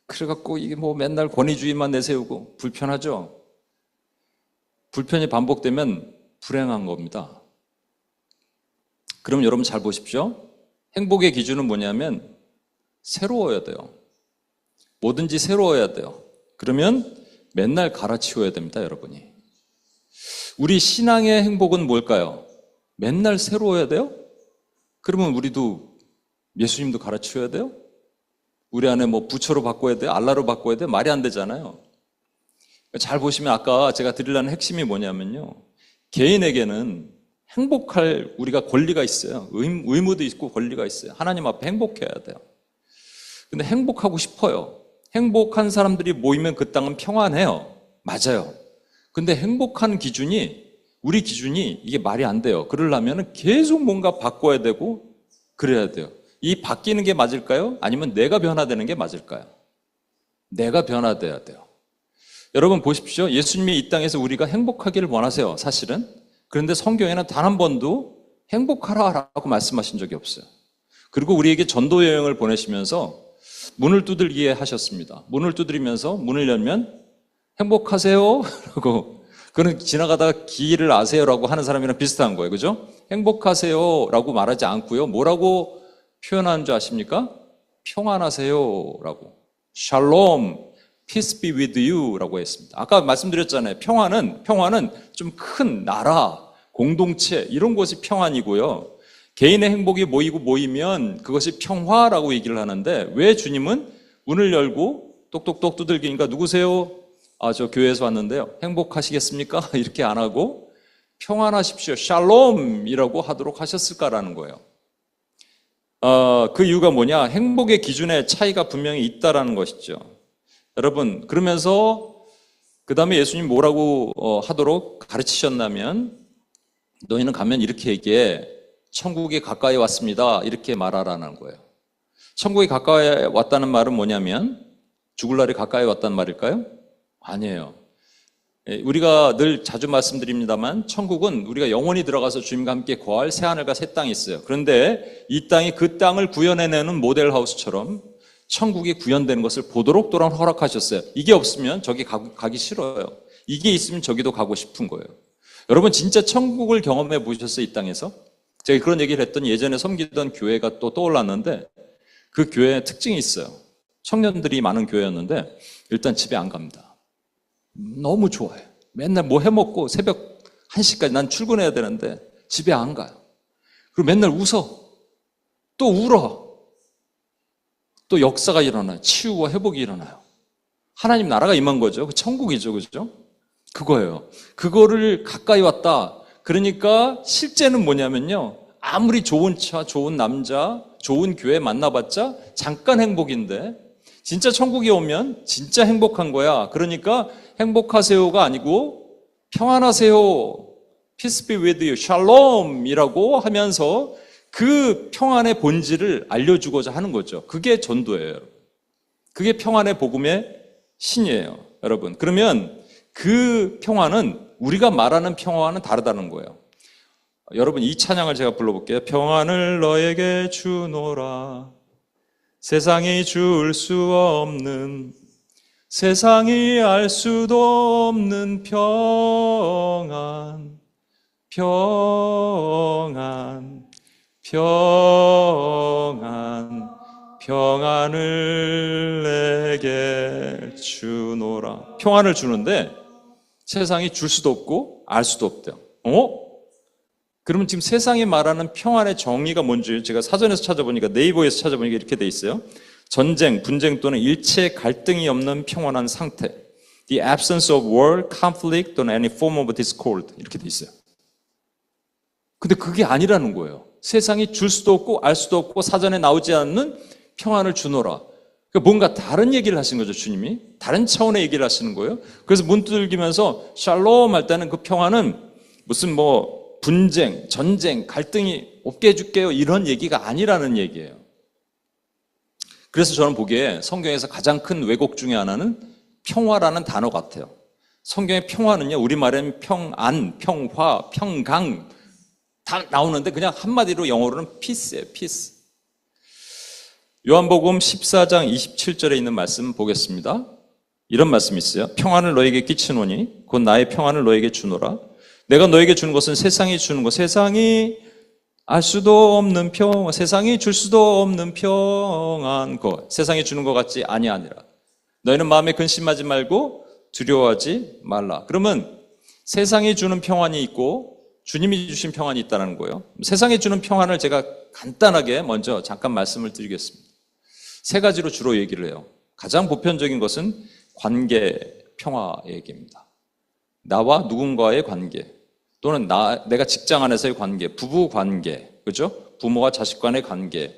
그래갖고 이게 뭐 맨날 권위주의만 내세우고 불편하죠? 불편이 반복되면 불행한 겁니다. 그럼 여러분 잘 보십시오. 행복의 기준은 뭐냐면 새로워야 돼요. 뭐든지 새로워야 돼요. 그러면 맨날 갈아치워야 됩니다, 여러분이. 우리 신앙의 행복은 뭘까요? 맨날 새로워야 돼요? 그러면 우리도 예수님도 갈아치워야 돼요? 우리 안에 뭐 부처로 바꿔야 돼요? 알라로 바꿔야 돼요? 말이 안 되잖아요. 잘 보시면 아까 제가 드리려는 핵심이 뭐냐면요, 개인에게는 행복할 우리가 권리가 있어요. 의무도 있고 권리가 있어요. 하나님 앞에 행복해야 돼요. 근데 행복하고 싶어요. 행복한 사람들이 모이면 그 땅은 평안해요. 맞아요. 근데 행복한 기준이, 우리 기준이 이게 말이 안 돼요. 그러려면 계속 뭔가 바꿔야 되고 그래야 돼요. 이 바뀌는 게 맞을까요? 아니면 내가 변화되는 게 맞을까요? 내가 변화돼야 돼요. 여러분 보십시오. 예수님이 이 땅에서 우리가 행복하기를 원하세요, 사실은. 그런데 성경에는 단 한 번도 행복하라라고 말씀하신 적이 없어요. 그리고 우리에게 전도 여행을 보내시면서 문을 두들기게 하셨습니다. 문을 두드리면서 문을 열면 행복하세요? 라고, 그는 지나가다가 길을 아세요라고 하는 사람이랑 비슷한 거예요. 그죠? 행복하세요 라고 말하지 않고요. 뭐라고 표현하는 줄 아십니까? 평안하세요 라고. 샬롬, peace be with you 라고 했습니다. 아까 말씀드렸잖아요. 평화는 좀 큰 나라, 공동체 이런 것이 평안이고요. 개인의 행복이 모이면 그것이 평화라고 얘기를 하는데, 왜 주님은 문을 열고 똑똑똑 두들기니까 누구세요? 저 교회에서 왔는데요. 행복하시겠습니까? 이렇게 안 하고 평안하십시오, 샬롬이라고 하도록 하셨을까라는 거예요. 그 이유가 뭐냐? 행복의 기준에 차이가 분명히 있다라는 것이죠. 여러분, 그러면서 그 다음에 예수님 뭐라고 하도록 가르치셨냐면, 너희는 가면 이렇게 얘기해. 천국이 가까이 왔습니다. 이렇게 말하라는 거예요. 천국이 가까이 왔다는 말은 뭐냐면 죽을 날이 가까이 왔다는 말일까요? 아니에요. 우리가 늘 자주 말씀드립니다만 천국은 우리가 영원히 들어가서 주님과 함께 거할 새하늘과 새 땅이 있어요. 그런데 이 땅이 그 땅을 구현해내는 모델하우스처럼 천국이 구현되는 것을 보도록 또한 허락하셨어요. 이게 없으면 저기 가기 싫어요. 이게 있으면 저기도 가고 싶은 거예요. 여러분 진짜 천국을 경험해 보셨어요? 이 땅에서? 제가 그런 얘기를 했더니 예전에 섬기던 교회가 또 떠올랐는데 그 교회에 특징이 있어요. 청년들이 많은 교회였는데 일단 집에 안 갑니다. 너무 좋아요. 맨날 뭐 해먹고 새벽 1시까지 난 출근해야 되는데 집에 안 가요. 그리고 맨날 웃어. 또 울어. 또 역사가 일어나요. 치유와 회복이 일어나요. 하나님 나라가 임한 거죠. 그 천국이죠. 그죠? 그거예요. 그거를 가까이 왔다. 그러니까 실제는 뭐냐면요. 아무리 좋은 차, 좋은 남자, 좋은 교회 만나봤자 잠깐 행복인데 진짜 천국에 오면 진짜 행복한 거야. 그러니까 행복하세요가 아니고 평안하세요. Peace be with you. 샬롬이라고 하면서 그 평안의 본질을 알려주고자 하는 거죠. 그게 전도예요. 그게 평안의 복음의 신이에요. 여러분. 그러면 그 평안은 우리가 말하는 평안은 다르다는 거예요. 여러분 이 찬양을 제가 불러볼게요. 평안을 너에게 주노라. 세상이 줄 수 없는 세상이 알 수도 없는 평안 평안 평안 평안을 내게 주노라. 평안을 주는데 세상이 줄 수도 없고 알 수도 없대요. 그러면 지금 세상이 말하는 평안의 정의가 뭔지 제가 사전에서 찾아보니까 네이버에서 찾아보니까 이렇게 돼 있어요. 전쟁, 분쟁 또는 일체 갈등이 없는 평안한 상태. The absence of war, conflict 또는 any form of discord 이렇게 돼 있어요. 근데 그게 아니라는 거예요. 세상이 줄 수도 없고 알 수도 없고 사전에 나오지 않는 평안을 주노라. 그러니까 뭔가 다른 얘기를 하신 거죠, 주님이. 다른 차원의 얘기를 하시는 거예요. 그래서 문 두들기면서 샬롬 할 때는 그 평안은 무슨 뭐 분쟁, 전쟁, 갈등이 없게 해줄게요 이런 얘기가 아니라는 얘기예요. 그래서 저는 보기에 성경에서 가장 큰 왜곡 중에 하나는 평화라는 단어 같아요. 성경의 평화는요, 우리말엔 평안, 평화, 평강 다 나오는데 그냥 한마디로 영어로는 peace예요, peace. 요한복음 14장 27절에 있는 말씀 보겠습니다. 이런 말씀이 있어요. 평안을 너에게 끼치노니 곧 나의 평안을 너에게 주노라. 내가 너에게 주는 것은 세상이 주는 것, 세상이 알 수도 없는 평안, 세상이 줄 수도 없는 평안, 세상이 주는 것 같지 아니하니라. 너희는 마음에 근심하지 말고 두려워하지 말라. 그러면 세상이 주는 평안이 있고 주님이 주신 평안이 있다는 거예요. 세상이 주는 평안을 제가 간단하게 먼저 잠깐 말씀을 드리겠습니다. 세 가지로 주로 얘기를 해요. 가장 보편적인 것은 관계 평화 얘기입니다. 나와 누군가의 관계. 또는 내가 직장 안에서의 관계, 부부 관계, 그죠? 부모와 자식 간의 관계,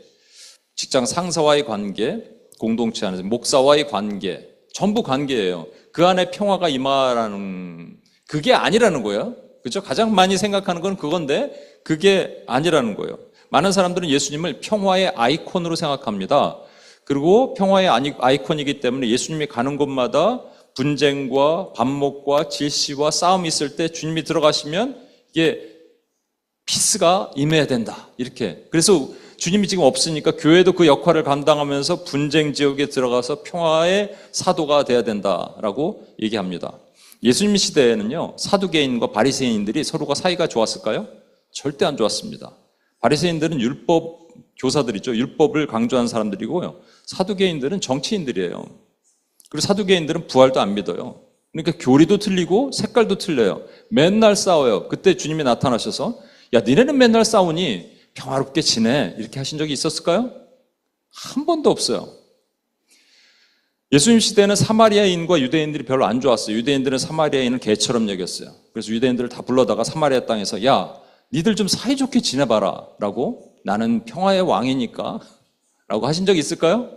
직장 상사와의 관계, 공동체 안에서 목사와의 관계, 전부 관계예요. 그 안에 평화가 임하라는, 그게 아니라는 거예요. 그죠? 가장 많이 생각하는 건 그건데, 그게 아니라는 거예요. 많은 사람들은 예수님을 평화의 아이콘으로 생각합니다. 그리고 평화의 아이콘이기 때문에 예수님이 가는 곳마다 분쟁과 반목과 질시와 싸움이 있을 때 주님이 들어가시면 이게 피스가 임해야 된다. 이렇게. 그래서 주님이 지금 없으니까 교회도 그 역할을 감당하면서 분쟁 지역에 들어가서 평화의 사도가 돼야 된다라고 얘기합니다. 예수님 시대에는요, 사두개인과 바리새인들이 서로가 사이가 좋았을까요? 절대 안 좋았습니다. 바리새인들은 율법 교사들이죠. 율법을 강조한 사람들이고요. 사두개인들은 정치인들이에요. 그리고 사두개인들은 부활도 안 믿어요. 그러니까 교리도 틀리고 색깔도 틀려요. 맨날 싸워요. 그때 주님이 나타나셔서 야, 니네는 맨날 싸우니 평화롭게 지내 이렇게 하신 적이 있었을까요? 한 번도 없어요. 예수님 시대에는 사마리아인과 유대인들이 별로 안 좋았어요. 유대인들은 사마리아인을 개처럼 여겼어요. 그래서 유대인들을 다 불러다가 사마리아 땅에서 야, 니들 좀 사이좋게 지내봐라 라고, 나는 평화의 왕이니까 라고 하신 적이 있을까요?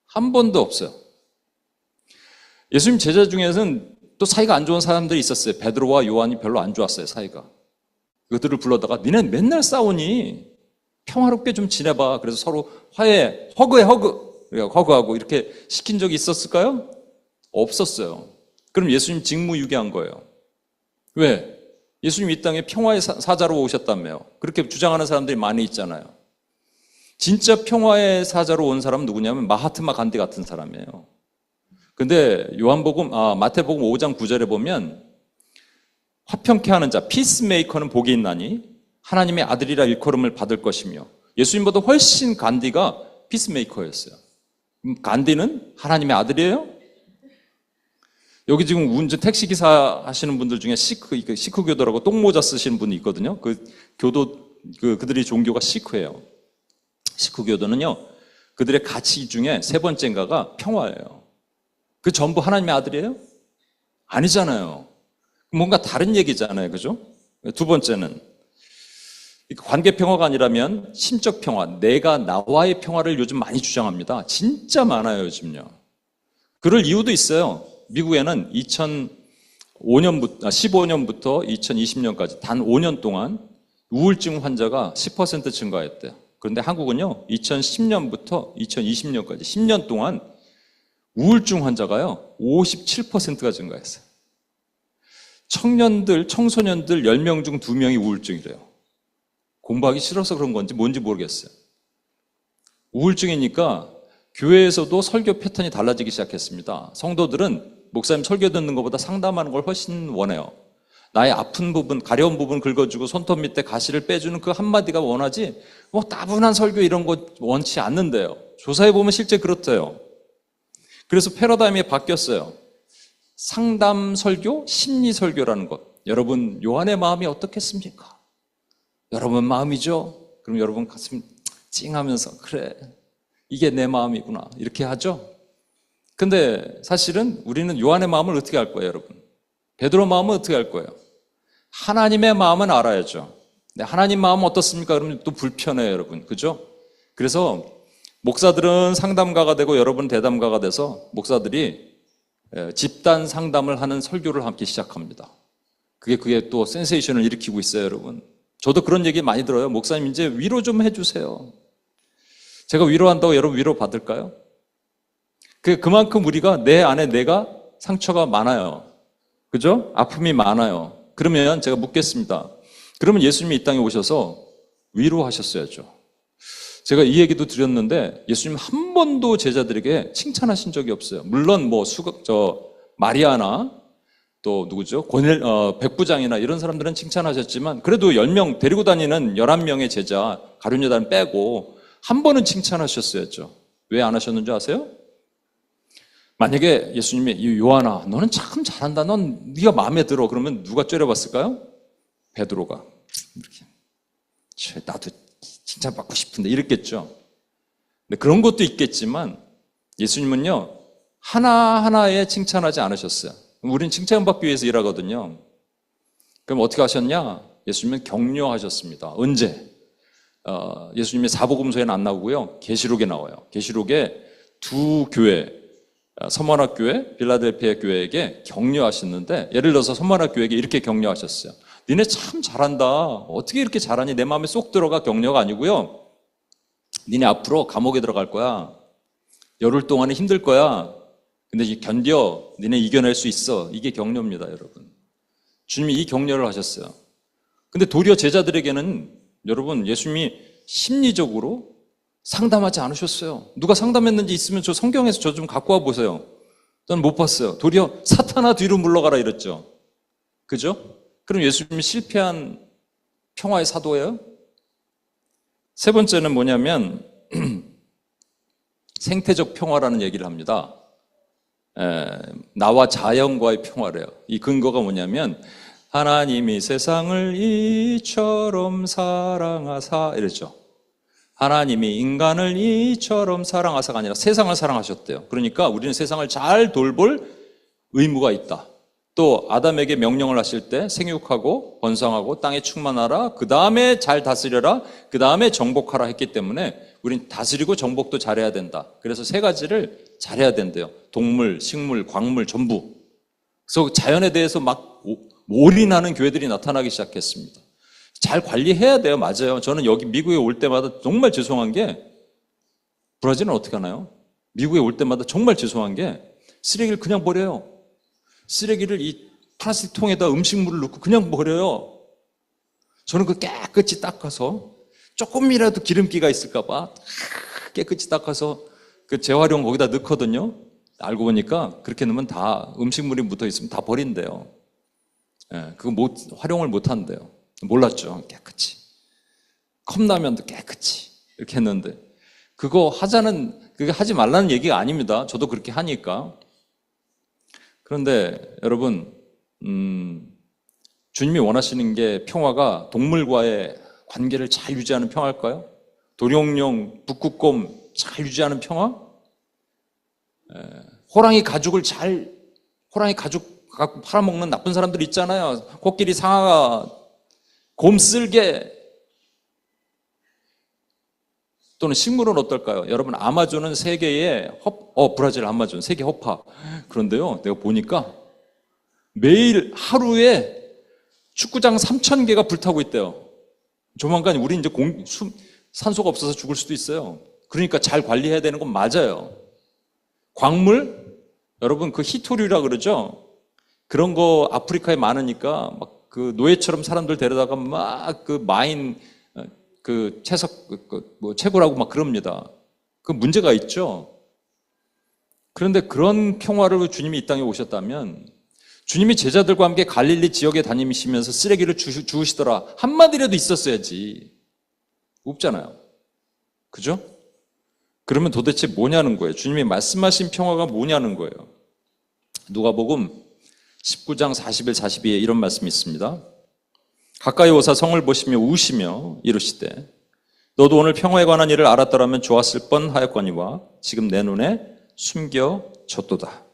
한 번도 없어요. 예수님 제자 중에서는 또 사이가 안 좋은 사람들이 있었어요. 베드로와 요한이 별로 안 좋았어요, 사이가. 이것들을 불러다가 니네 맨날 싸우니 평화롭게 좀 지내봐. 그래서 서로 화해, 허그해, 허그. 허그하고 이렇게 시킨 적이 있었을까요? 없었어요. 그럼 예수님 직무유기한 거예요. 왜? 예수님 이 땅에 평화의 사자로 오셨다며요. 그렇게 주장하는 사람들이 많이 있잖아요. 진짜 평화의 사자로 온 사람은 누구냐면 마하트마 간디 같은 사람이에요. 근데 마태복음 5장 9절에 보면 화평케 하는 자, 피스메이커는 복이 있나니 하나님의 아들이라 일컬음을 받을 것이며, 예수님보다 훨씬 간디가 피스메이커였어요. 간디는 하나님의 아들이에요? 여기 지금 운전 택시기사 하시는 분들 중에 시크 교도라고 똥모자 쓰시는 분이 있거든요. 그들이 종교가 시크예요. 시크 교도는요, 그들의 가치 중에 세 번째인가가 평화예요. 그 전부 하나님의 아들이에요? 아니잖아요. 뭔가 다른 얘기잖아요. 그죠? 두 번째는 관계 평화가 아니라면 심적 평화, 내가 나와의 평화를 요즘 많이 주장합니다. 진짜 많아요, 요즘요. 그럴 이유도 있어요. 미국에는 15년부터 2020년까지 단 5년 동안 우울증 환자가 10% 증가했대요. 그런데 한국은요, 2010년부터 2020년까지 10년 동안 우울증 환자가요, 57%가 증가했어요. 청소년들 10명 중 2명이 우울증이래요. 공부하기 싫어서 그런 건지 뭔지 모르겠어요. 우울증이니까 교회에서도 설교 패턴이 달라지기 시작했습니다. 성도들은 목사님 설교 듣는 것보다 상담하는 걸 훨씬 원해요. 나의 아픈 부분, 가려운 부분 긁어주고 손톱 밑에 가시를 빼주는 그 한마디가 원하지, 따분한 설교 이런 거 원치 않는데요. 조사해보면 실제 그렇대요. 그래서 패러다임이 바뀌었어요. 상담 설교, 심리 설교라는 것. 여러분, 요한의 마음이 어떻겠습니까? 여러분 마음이죠? 그럼 여러분 가슴 찡하면서, 그래, 이게 내 마음이구나, 이렇게 하죠? 근데 사실은 우리는 요한의 마음을 어떻게 알 거예요, 여러분? 베드로 마음은 어떻게 알 거예요? 하나님의 마음은 알아야죠. 근데 하나님 마음은 어떻습니까? 그러면 또 불편해요, 여러분. 그죠? 그래서 목사들은 상담가가 되고 여러분 대담가가 돼서 목사들이 집단 상담을 하는 설교를 함께 시작합니다. 그게 또 센세이션을 일으키고 있어요, 여러분. 저도 그런 얘기 많이 들어요. 목사님, 이제 위로 좀 해주세요. 제가 위로한다고 여러분 위로 받을까요? 그만큼 우리가 내 안에 내가 상처가 많아요. 그죠? 아픔이 많아요. 그러면 제가 묻겠습니다. 그러면 예수님이 이 땅에 오셔서 위로하셨어야죠. 제가 이 얘기도 드렸는데 예수님 한 번도 제자들에게 칭찬하신 적이 없어요. 물론 마리아나 또 누구죠? 백부장이나 이런 사람들은 칭찬하셨지만 그래도 10명 데리고 다니는 11명의 제자, 가룟유다는 빼고 한 번은 칭찬하셨어야죠. 왜 안 하셨는지 아세요? 만약에 예수님이 요한아, 너는 참 잘한다. 넌 네가 마음에 들어. 그러면 누가 째려봤을까요? 베드로가 이렇게 나도 칭찬받고 싶은데 이랬겠죠. 근데 그런 것도 있겠지만 예수님은요 하나하나에 칭찬하지 않으셨어요. 우린 칭찬받기 위해서 일하거든요. 그럼 어떻게 하셨냐? 예수님은 격려하셨습니다. 언제? 예수님의 사복음서에는 안 나오고요. 계시록에 나와요. 계시록에 두 교회, 서머나 교회, 빌라델피아 교회에게 격려하셨는데, 예를 들어서 서머나 교회에게 이렇게 격려하셨어요. 니네 참 잘한다. 어떻게 이렇게 잘하니? 내 마음에 쏙 들어가. 격려가 아니고요. 니네 앞으로 감옥에 들어갈 거야. 열흘 동안은 힘들 거야. 근데 견뎌. 니네 이겨낼 수 있어. 이게 격려입니다, 여러분. 주님이 이 격려를 하셨어요. 근데 도리어 제자들에게는 여러분, 예수님이 심리적으로 상담하지 않으셨어요. 누가 상담했는지 있으면 저 성경에서 저 좀 갖고 와 보세요. 저는 못 봤어요. 도리어 사탄아 뒤로 물러가라 이랬죠. 그죠? 그럼 예수님이 실패한 평화의 사도예요? 세 번째는 뭐냐면 생태적 평화라는 얘기를 합니다. 나와 자연과의 평화래요. 이 근거가 뭐냐면 하나님이 세상을 이처럼 사랑하사 이랬죠. 하나님이 인간을 이처럼 사랑하사가 아니라 세상을 사랑하셨대요. 그러니까 우리는 세상을 잘 돌볼 의무가 있다. 또 아담에게 명령을 하실 때 생육하고 번성하고 땅에 충만하라, 그 다음에 잘 다스려라, 그 다음에 정복하라 했기 때문에 우린 다스리고 정복도 잘해야 된다. 그래서 세 가지를 잘해야 된대요. 동물, 식물, 광물 전부. 그래서 자연에 대해서 막 올인하는 교회들이 나타나기 시작했습니다. 잘 관리해야 돼요. 맞아요. 저는 여기 미국에 올 때마다 정말 죄송한 게, 브라질은 어떻게 하나요? 미국에 올 때마다 정말 죄송한 게 쓰레기를 그냥 버려요. 쓰레기를 이 플라스틱 통에다 음식물을 넣고 그냥 버려요. 저는 그 깨끗이 닦아서 조금이라도 기름기가 있을까 봐 깨끗이 닦아서 그 재활용 거기다 넣거든요. 알고 보니까 그렇게 넣으면 다 음식물이 묻어 있으면 다 버린대요. 예, 그거 활용을 못 한대요. 몰랐죠. 깨끗이. 컵라면도 깨끗이 이렇게 했는데, 그거 하지 말라는 얘기가 아닙니다. 저도 그렇게 하니까. 그런데 여러분, 주님이 원하시는 게 평화가 동물과의 관계를 잘 유지하는 평화일까요? 도룡뇽, 북극곰 잘 유지하는 평화? 호랑이 가죽 갖고 팔아먹는 나쁜 사람들 있잖아요. 코끼리, 상아가, 곰, 쓸개. 또는 식물은 어떨까요? 여러분, 아마존은 세계의 브라질 아마존 세계 허파. 그런데요, 내가 보니까 매일 하루에 축구장 3,000개가 불타고 있대요. 조만간 우리 이제 산소가 없어서 죽을 수도 있어요. 그러니까 잘 관리해야 되는 건 맞아요. 광물, 여러분 그 히토류라 그러죠? 그런 거 아프리카에 많으니까 막 그 노예처럼 사람들 데려다가 막 그 마인 그 채굴하고 막 그럽니다. 그 문제가 있죠. 그런데 그런 평화를 주님이 이 땅에 오셨다면, 주님이 제자들과 함께 갈릴리 지역에 다니시면서 쓰레기를 주우시더라 한마디라도 있었어야지. 없잖아요. 그죠? 그러면 도대체 뭐냐는 거예요. 주님이 말씀하신 평화가 뭐냐는 거예요. 누가복음 19장 41, 42에 이런 말씀이 있습니다. 가까이 오사 성을 보시며 우시며 이르시되 너도 오늘 평화에 관한 일을 알았더라면 좋았을 뻔하였거니와 지금 내 눈에 숨겨졌도다.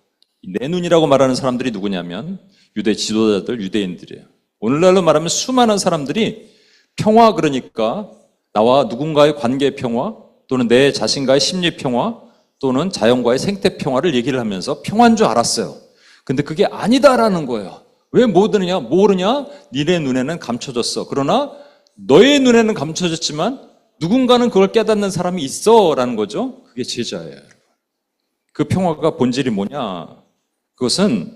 내 눈이라고 말하는 사람들이 누구냐면 유대 지도자들, 유대인들이에요. 오늘날로 말하면 수많은 사람들이 평화, 그러니까 나와 누군가의 관계 평화, 또는 내 자신과의 심리 평화, 또는 자연과의 생태 평화를 얘기를 하면서 평화인 줄 알았어요. 근데 그게 아니다라는 거예요. 왜 모르냐? 니네 눈에는 감춰졌어. 그러나 너의 눈에는 감춰졌지만 누군가는 그걸 깨닫는 사람이 있어라는 거죠. 그게 제자예요. 그 평화가 본질이 뭐냐? 그것은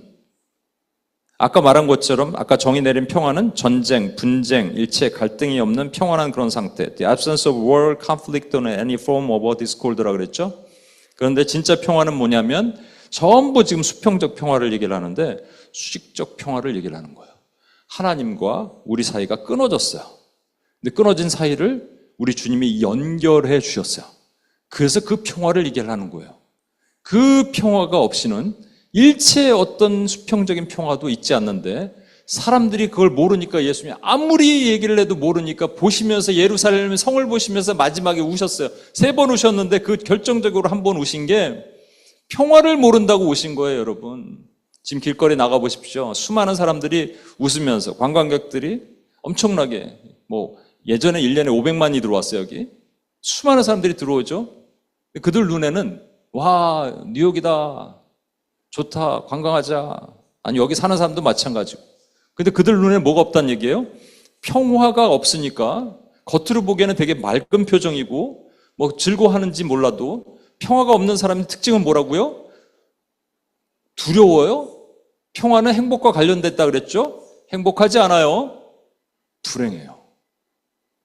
아까 말한 것처럼, 아까 정의 내린 평화는 전쟁, 분쟁, 일체 갈등이 없는 평안한 그런 상태, the absence of war, conflict, 또는 any form of discord라고 그랬죠. 그런데 진짜 평화는 뭐냐면 전부 지금 수평적 평화를 얘기를 하는데 수직적 평화를 얘기를 하는 거예요. 하나님과 우리 사이가 끊어졌어요. 근데 끊어진 사이를 우리 주님이 연결해 주셨어요. 그래서 그 평화를 얘기를 하는 거예요. 그 평화가 없이는 일체의 어떤 수평적인 평화도 있지 않는데, 사람들이 그걸 모르니까, 예수님이 아무리 얘기를 해도 모르니까 보시면서, 예루살렘 성을 보시면서 마지막에 우셨어요. 3번 우셨는데 그 결정적으로 한 번 우신 게 평화를 모른다고 우신 거예요. 여러분, 지금 길거리 나가보십시오. 수많은 사람들이 웃으면서, 관광객들이 엄청나게, 예전에 1년에 500만이 들어왔어요. 여기 수많은 사람들이 들어오죠. 그들 눈에는 와, 뉴욕이다, 좋다, 관광하자. 아니, 여기 사는 사람도 마찬가지고. 근데 그들 눈에 뭐가 없다는 얘기예요? 평화가 없으니까 겉으로 보기에는 되게 맑은 표정이고 즐거워하는지 몰라도, 평화가 없는 사람의 특징은 뭐라고요? 두려워요? 평화는 행복과 관련됐다 그랬죠? 행복하지 않아요. 불행해요.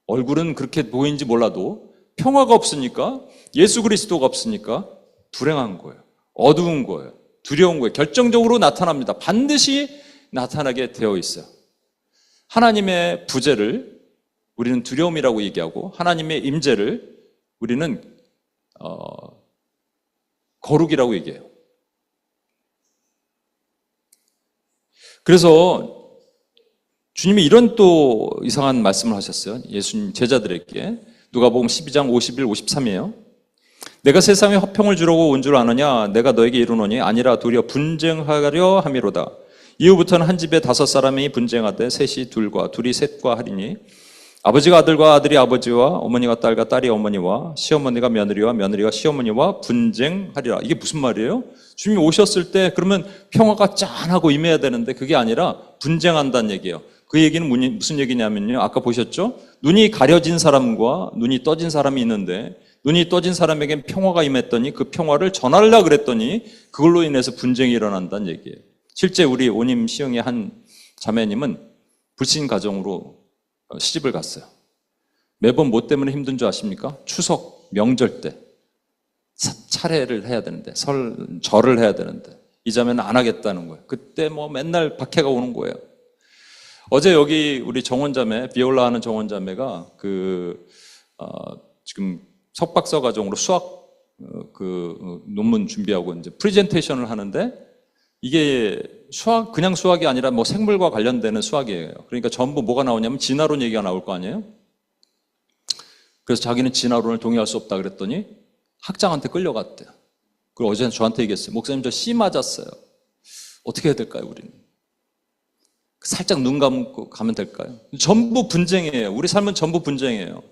얼굴은 그렇게 보이는지 몰라도 평화가 없으니까, 예수 그리스도가 없으니까 불행한 거예요. 어두운 거예요. 두려운 거예요. 결정적으로 나타납니다. 반드시 나타나게 되어 있어요. 하나님의 부재를 우리는 두려움이라고 얘기하고, 하나님의 임재를 우리는 거룩이라고 얘기해요. 그래서 주님이 이런 또 이상한 말씀을 하셨어요. 예수님 제자들에게. 누가복음 12장 51, 53이에요. 내가 세상에 화평을 주려고 온 줄 아느냐? 내가 너에게 이르노니 아니라 도리어 분쟁하려 함이로다. 이후부터는 한 집에 5사람이 분쟁하되 셋이 둘과 둘이 셋과 하리니, 아버지가 아들과 아들이 아버지와 어머니가 딸과 딸이 어머니와 시어머니가 며느리와 며느리가 시어머니와 분쟁하리라. 이게 무슨 말이에요? 주님이 오셨을 때 그러면 평화가 짠하고 임해야 되는데 그게 아니라 분쟁한다는 얘기예요. 그 얘기는 무슨 얘기냐면요. 아까 보셨죠? 눈이 가려진 사람과 눈이 떠진 사람이 있는데 눈이 떠진 사람에겐 평화가 임했더니 그 평화를 전하려고 그랬더니 그걸로 인해서 분쟁이 일어난다는 얘기예요. 실제 우리 오님 시흥의 한 자매님은 불신 가정으로 시집을 갔어요. 매번 뭐 때문에 힘든 줄 아십니까? 추석, 명절 때 차례를 해야 되는데 절을 해야 되는데 이 자매는 안 하겠다는 거예요. 그때 뭐 맨날 박해가 오는 거예요. 어제 여기 우리 정원자매, 비올라 하는 정원자매가 지금 석박사 과정으로 수학 논문 준비하고 이제 프레젠테이션을 하는데 이게 그냥 수학이 아니라 뭐 생물과 관련되는 수학이에요. 그러니까 전부 뭐가 나오냐면 진화론 얘기가 나올 거 아니에요? 그래서 자기는 진화론을 동의할 수 없다 그랬더니 학장한테 끌려갔대요. 그리고 어제 저한테 얘기했어요. 목사님 저 C 맞았어요. 어떻게 해야 될까요, 우리는? 살짝 눈 감고 가면 될까요? 전부 분쟁이에요. 우리 삶은 전부 분쟁이에요.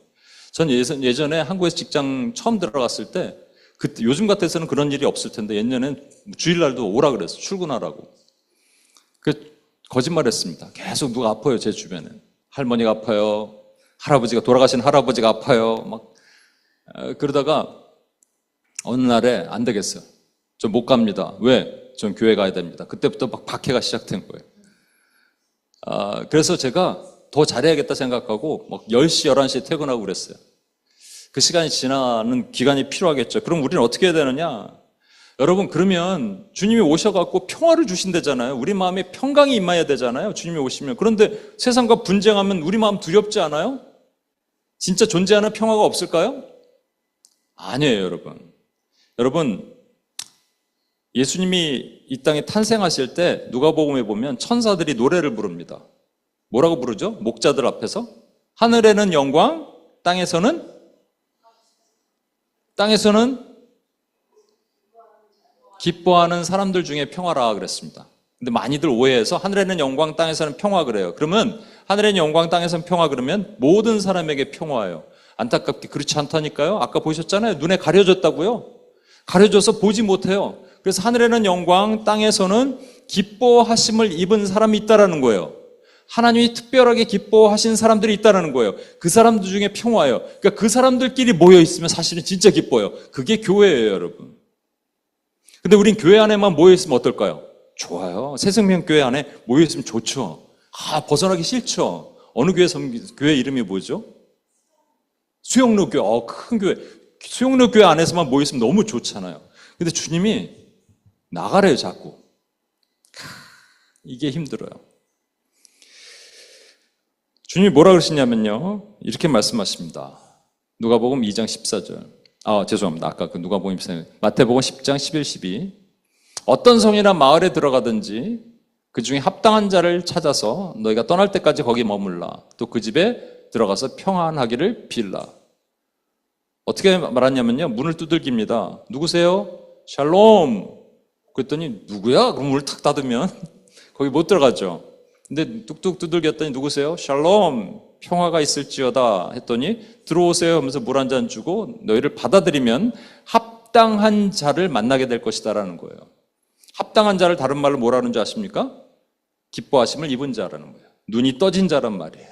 전 예전에 한국에서 직장 처음 들어갔을 때 그때 요즘 같아서는 그런 일이 없을 텐데 예전엔 주일날도 오라 그랬어요. 출근하라고. 거짓말했습니다. 계속 누가 아파요, 제 주변에. 할머니가 아파요. 할아버지가 돌아가신 할아버지가 아파요. 막 그러다가 어느 날에 안 되겠어요. 저 못 갑니다. 왜? 전 교회 가야 됩니다. 그때부터 막 박해가 시작된 거예요. 그래서 제가 더 잘해야겠다 생각하고 막 10시, 11시에 퇴근하고 그랬어요. 그 시간이 지나는 기간이 필요하겠죠. 그럼 우리는 어떻게 해야 되느냐? 여러분, 그러면 주님이 오셔갖고 평화를 주신다잖아요. 우리 마음에 평강이 임해야 되잖아요. 주님이 오시면. 그런데 세상과 분쟁하면 우리 마음 두렵지 않아요? 진짜 존재하는 평화가 없을까요? 아니에요, 여러분. 여러분, 예수님이 이 땅에 탄생하실 때 누가복음에 보면 천사들이 노래를 부릅니다. 뭐라고 부르죠? 목자들 앞에서 하늘에는 영광, 땅에서는 기뻐하는 사람들 중에 평화라 그랬습니다. 근데 많이들 오해해서 하늘에는 영광, 땅에서는 평화 그래요. 그러면 하늘에는 영광, 땅에서는 평화 그러면 모든 사람에게 평화예요. 안타깝게 그렇지 않다니까요. 아까 보셨잖아요. 눈에 가려졌다고요. 가려져서 보지 못해요. 그래서 하늘에는 영광, 땅에서는 기뻐하심을 입은 사람이 있다라는 거예요. 하나님이 특별하게 기뻐하신 사람들이 있다라는 거예요. 그 사람들 중에 평화예요. 그러니까 그 사람들끼리 모여 있으면 사실은 진짜 기뻐요. 그게 교회예요, 여러분. 근데 우린 교회 안에만 모여 있으면 어떨까요? 좋아요. 새생명교회 안에 모여 있으면 좋죠. 벗어나기 싫죠. 어느 교회 이름이 뭐죠? 수영로 교회. 큰 교회. 수영로 교회 안에서만 모여 있으면 너무 좋잖아요. 근데 주님이 나가래요, 자꾸. 이게 힘들어요. 주님이 뭐라 그러시냐면요. 이렇게 말씀하십니다. 누가복음 2장 14절. 죄송합니다. 아까 그 누가복음 14절. 마태복음 10장 11, 12. 어떤 성이나 마을에 들어가든지 그 중에 합당한 자를 찾아서 너희가 떠날 때까지 거기 머물라. 또 그 집에 들어가서 평안하기를 빌라. 어떻게 말하냐면요. 문을 두들깁니다. 누구세요? 샬롬. 그랬더니 누구야? 그럼 문을 탁 닫으면 거기 못 들어가죠. 근데 뚝뚝 두들겼더니 누구세요? 샬롬. 평화가 있을지어다 했더니 들어오세요 하면서 물 한 잔 주고 너희를 받아들이면 합당한 자를 만나게 될 것이다라는 거예요. 합당한 자를 다른 말로 뭐라는 줄 아십니까? 기뻐하심을 입은 자라는 거예요. 눈이 떠진 자란 말이에요.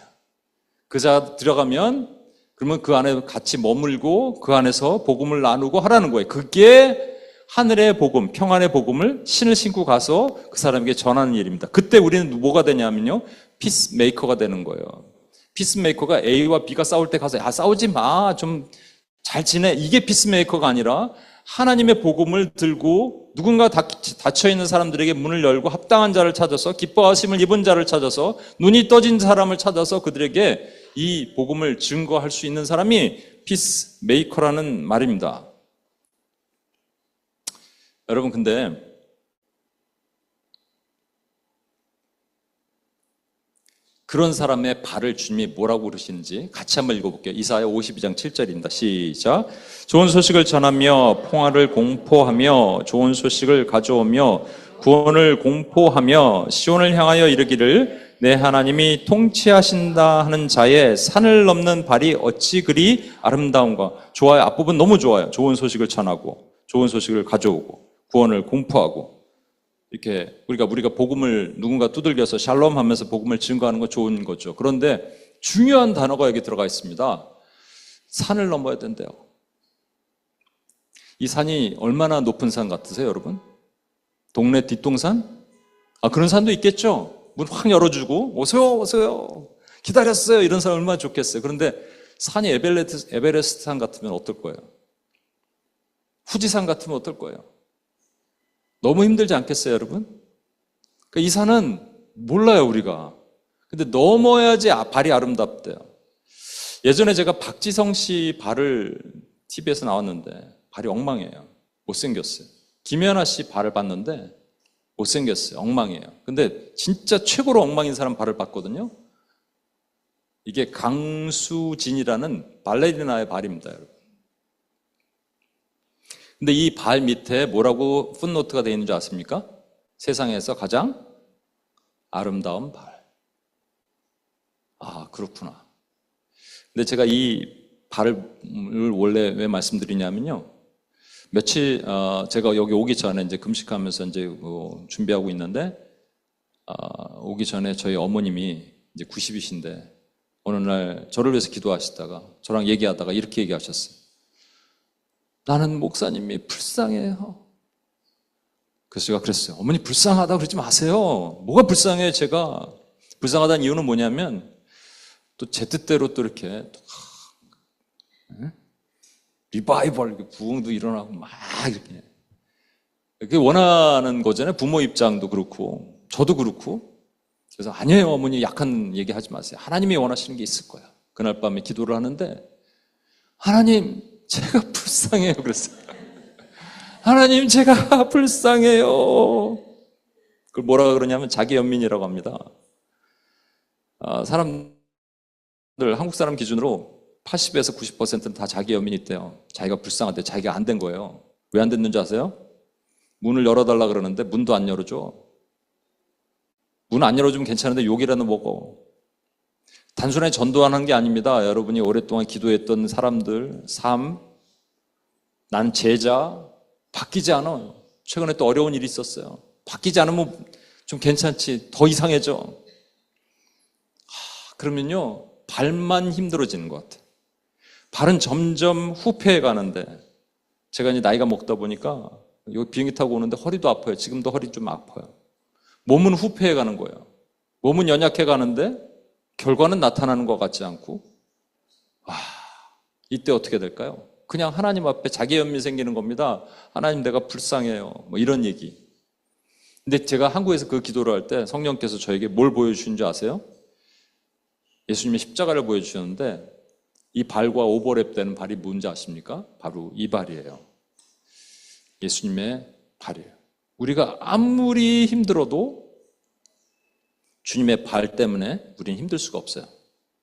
그 자 들어가면 그러면 그 안에 같이 머물고 그 안에서 복음을 나누고 하라는 거예요. 그게 하늘의 복음, 평안의 복음을 신을 신고 가서 그 사람에게 전하는 일입니다. 그때 우리는 뭐가 되냐면요. 피스메이커가 되는 거예요. 피스메이커가 A와 B가 싸울 때 가서 싸우지 마, 좀 잘 지내. 이게 피스메이커가 아니라 하나님의 복음을 들고 누군가 닫혀있는 사람들에게 문을 열고 합당한 자를 찾아서 기뻐하심을 입은 자를 찾아서 눈이 떠진 사람을 찾아서 그들에게 이 복음을 증거할 수 있는 사람이 피스메이커라는 말입니다. 여러분, 근데 그런 사람의 발을 주님이 뭐라고 그러시는지 같이 한번 읽어볼게요. 이사야 52장 7절입니다. 시작. 좋은 소식을 전하며 평화를 공포하며 좋은 소식을 가져오며 구원을 공포하며 시온을 향하여 이르기를 내 하나님이 통치하신다 하는 자의 산을 넘는 발이 어찌 그리 아름다운가. 좋아요. 앞부분 너무 좋아요. 좋은 소식을 전하고 좋은 소식을 가져오고 구원을 공포하고. 이렇게 우리가 복음을 누군가 두들겨서 샬롬 하면서 복음을 증거하는 거 좋은 거죠. 그런데 중요한 단어가 여기 들어가 있습니다. 산을 넘어야 된대요. 이 산이 얼마나 높은 산 같으세요, 여러분? 동네 뒷동산? 그런 산도 있겠죠. 문 확 열어주고 오세요, 오세요. 기다렸어요. 이런 사람 얼마나 좋겠어요. 그런데 산이 에베레스트 산 같으면 어떨 거예요? 후지산 같으면 어떨 거예요? 너무 힘들지 않겠어요, 여러분? 그러니까 이 산은 몰라요, 우리가. 근데 넘어야지 발이 아름답대요. 예전에 제가 박지성 씨 발을 TV에서 나왔는데 발이 엉망이에요. 못생겼어요. 김연아 씨 발을 봤는데 못생겼어요. 엉망이에요. 근데 진짜 최고로 엉망인 사람 발을 봤거든요. 이게 강수진이라는 발레리나의 발입니다, 여러분. 근데 이 발 밑에 뭐라고 풋노트가 되어 있는 줄 아십니까? 세상에서 가장 아름다운 발. 그렇구나. 근데 제가 이 발을 원래 왜 말씀드리냐면요. 며칠, 제가 여기 오기 전에 이제 금식하면서 이제 준비하고 있는데, 오기 전에 저희 어머님이 이제 90이신데, 어느 날 저를 위해서 기도하시다가, 저랑 얘기하다가 이렇게 얘기하셨어요. 나는 목사님이 불쌍해요. 그래서 제가 그랬어요. 어머니 불쌍하다고 그러지 마세요. 뭐가 불쌍해요, 제가. 불쌍하다는 이유는 뭐냐면, 또 제 뜻대로 또 이렇게, 리바이벌, 부흥도 일어나고 막 이렇게. 그게 원하는 거잖아요. 부모 입장도 그렇고, 저도 그렇고. 그래서 아니에요, 어머니 약한 얘기 하지 마세요. 하나님이 원하시는 게 있을 거야. 그날 밤에 기도를 하는데, 하나님, 제가 불쌍해요. 그랬어요. 하나님, 제가 불쌍해요. 그걸 뭐라 그러냐면 자기 연민이라고 합니다. 사람들, 한국 사람 기준으로 80에서 90%는 다 자기 연민이 있대요. 자기가 불쌍한데 자기가 안 된 거예요. 왜 안 됐는지 아세요? 문을 열어달라 그러는데 문도 안 열어줘. 문 안 열어주면 괜찮은데 욕이라도 먹어. 단순하게 전도하는 게 아닙니다. 여러분이 오랫동안 기도했던 사람들, 삶, 난 제자, 바뀌지 않아요. 최근에 또 어려운 일이 있었어요. 바뀌지 않으면 좀 괜찮지. 더 이상해져. 그러면요, 발만 힘들어지는 것 같아요. 발은 점점 후퇴해 가는데, 제가 이제 나이가 먹다 보니까 여기 비행기 타고 오는데 허리도 아파요. 지금도 허리 좀 아파요. 몸은 후퇴해 가는 거예요. 몸은 연약해 가는데 결과는 나타나는 것 같지 않고, 이때 어떻게 될까요? 그냥 하나님 앞에 자기 연민 생기는 겁니다. 하나님, 내가 불쌍해요. 뭐 이런 얘기. 근데 제가 한국에서 그 기도를 할 때 성령께서 저에게 뭘 보여주신 줄 아세요? 예수님의 십자가를 보여주셨는데, 이 발과 오버랩 되는 발이 뭔지 아십니까? 바로 이 발이에요. 예수님의 발이에요. 우리가 아무리 힘들어도 주님의 발 때문에 우리는 힘들 수가 없어요.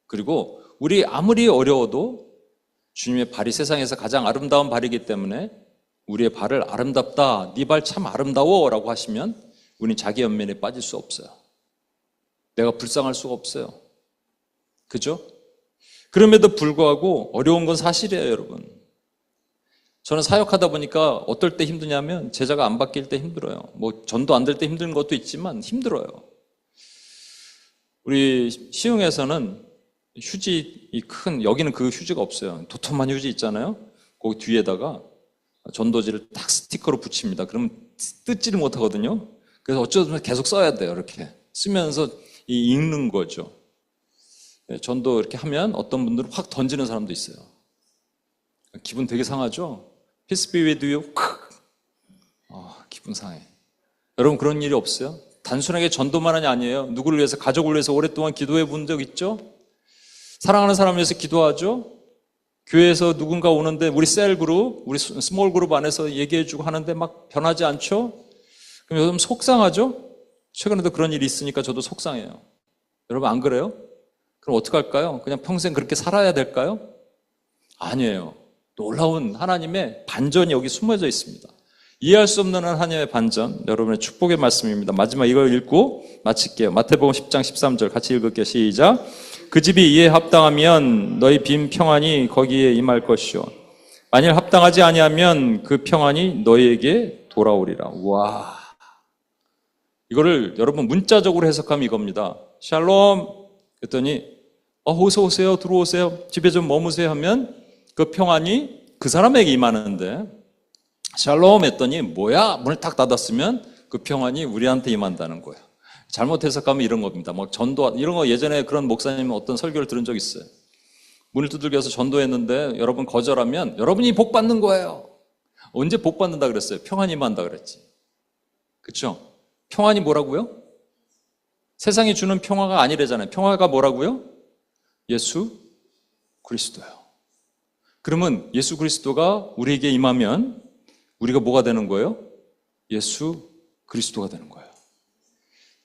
그리고 우리 아무리 어려워도 주님의 발이 세상에서 가장 아름다운 발이기 때문에 우리의 발을 아름답다, 네 발 참 아름다워 라고 하시면 우리는 자기 연민에 빠질 수 없어요. 내가 불쌍할 수가 없어요. 그죠? 그럼에도 불구하고 어려운 건 사실이에요, 여러분. 저는 사역하다 보니까 어떨 때 힘드냐면 제자가 안 바뀔 때 힘들어요. 뭐 전도 안 될 때 힘든 것도 있지만 힘들어요. 우리 시흥에서는 휴지, 여기는 그 휴지가 없어요. 도톰한 휴지 있잖아요. 거기 뒤에다가 전도지를 딱 스티커로 붙입니다. 그러면 뜯지를 못하거든요. 그래서 어쩌면 계속 써야 돼요. 이렇게 쓰면서 읽는 거죠. 전도 이렇게 하면 어떤 분들은 확 던지는 사람도 있어요. 기분 되게 상하죠? Peace be with you. 기분 상해. 여러분 그런 일이 없어요? 단순하게 전도만이 아니에요. 누구를 위해서, 가족을 위해서 오랫동안 기도해 본 적 있죠? 사랑하는 사람을 위해서 기도하죠? 교회에서 누군가 오는데 우리 셀 그룹, 우리 스몰 그룹 안에서 얘기해주고 하는데 막 변하지 않죠? 그럼 요즘 속상하죠? 최근에도 그런 일이 있으니까 저도 속상해요. 여러분 안 그래요? 그럼 어떡할까요? 그냥 평생 그렇게 살아야 될까요? 아니에요. 놀라운 하나님의 반전이 여기 숨어져 있습니다. 이해할 수 없는 하나님의 반전, 여러분의 축복의 말씀입니다. 마지막 이걸 읽고 마칠게요. 마태복음 10장 13절 같이 읽을게요. 시작. 그 집이 이에 합당하면 너희 빈 평안이 거기에 임할 것이요 만일 합당하지 아니하면 그 평안이 너희에게 돌아오리라. 와, 이거를 여러분 문자적으로 해석하면 이겁니다. 샬롬 했더니 어서 오세요, 들어오세요, 집에 좀 머무세요 하면 그 평안이 그 사람에게 임하는데, 샬롬 했더니 뭐야? 문을 탁 닫았으면 그 평안이 우리한테 임한다는 거예요. 잘못 해석하면 이런 겁니다. 뭐 전도 이런 거 예전에 그런 목사님 어떤 설교를 들은 적 있어요. 문을 두들겨서 전도했는데 여러분 거절하면 여러분이 복 받는 거예요. 언제 복 받는다 그랬어요? 평안이 임한다 그랬지. 그렇죠? 평안이 뭐라고요? 세상이 주는 평화가 아니래잖아요. 평화가 뭐라고요? 예수 그리스도요. 그러면 예수 그리스도가 우리에게 임하면 우리가 뭐가 되는 거예요? 예수 그리스도가 되는 거예요.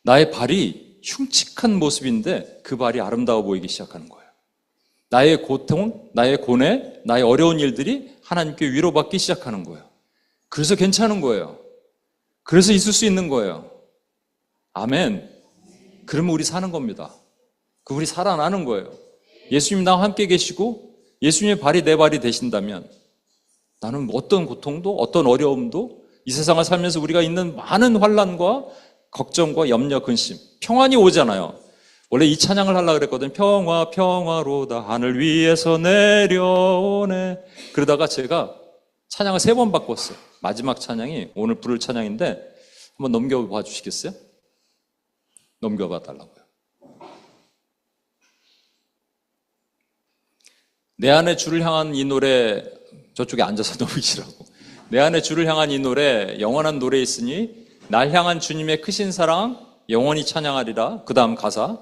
나의 발이 흉측한 모습인데 그 발이 아름다워 보이기 시작하는 거예요. 나의 고통, 나의 고뇌, 나의 어려운 일들이 하나님께 위로받기 시작하는 거예요. 그래서 괜찮은 거예요. 그래서 있을 수 있는 거예요. 아멘. 그러면 우리 사는 겁니다. 우리 살아나는 거예요. 예수님 나와 함께 계시고 예수님의 발이 내 발이 되신다면 나는 어떤 고통도 어떤 어려움도 이 세상을 살면서 우리가 있는 많은 환난과 걱정과 염려, 근심, 평안이 오잖아요. 원래 이 찬양을 하려고 그랬거든요. 평화 평화로다 하늘 위에서 내려오네. 그러다가 제가 찬양을 3번 바꿨어요. 마지막 찬양이 오늘 부를 찬양인데 한번 넘겨봐 주시겠어요? 넘겨봐 달라고요. 내 안에 주를 향한 이 노래, 저쪽에 앉아서 넘기시라고. 내 안에 주를 향한 이 노래, 영원한 노래 있으니 날 향한 주님의 크신 사랑 영원히 찬양하리라. 그 다음 가사,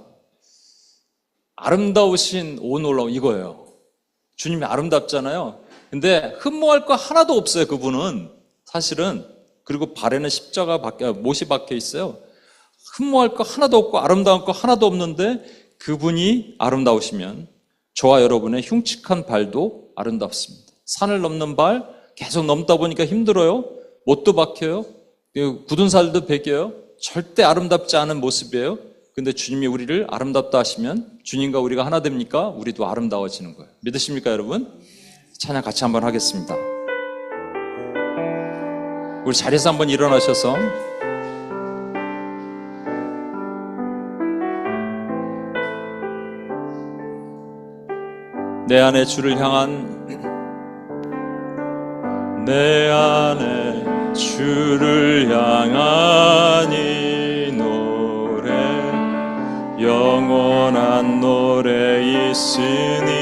아름다우신 오 놀라운, 이거예요. 주님이 아름답잖아요. 근데 흠모할 거 하나도 없어요. 그분은 사실은. 그리고 발에는 십자가 못이 박혀 있어요. 흠모할 거 하나도 없고 아름다운 거 하나도 없는데 그분이 아름다우시면 저와 여러분의 흉측한 발도 아름답습니다. 산을 넘는 발 계속 넘다 보니까 힘들어요. 못도 박혀요. 굳은 살도 베겨요. 절대 아름답지 않은 모습이에요. 근데 주님이 우리를 아름답다 하시면 주님과 우리가 하나 됩니까? 우리도 아름다워지는 거예요. 믿으십니까, 여러분? 찬양 같이 한번 하겠습니다. 우리 자리에서 한번 일어나셔서 내 안에 주를 향한 내 안에 주를 향한 이 노래 영원한 노래 있으니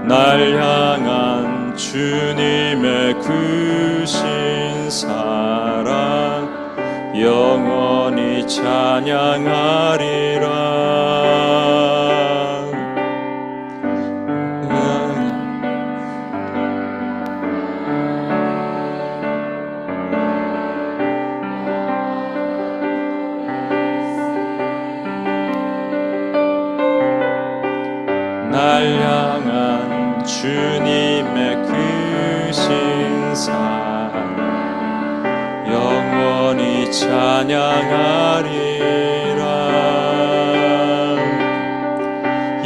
날 향한 주님의 크신 사랑 영원히 찬양하리라. 날 향한 주님의 크신 사랑 영원히 찬양하리라.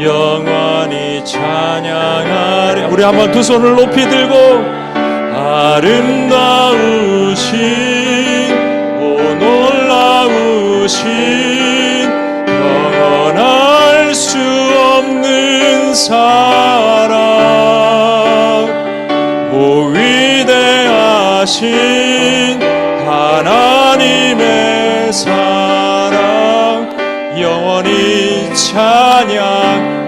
영원히 찬양하리라. 우리 한번 두 손을 높이 들고 아름다우신 오 놀라우신 영원할 수 없는 사랑 오 위대하신 하나님의 사랑 영원히 찬양하리.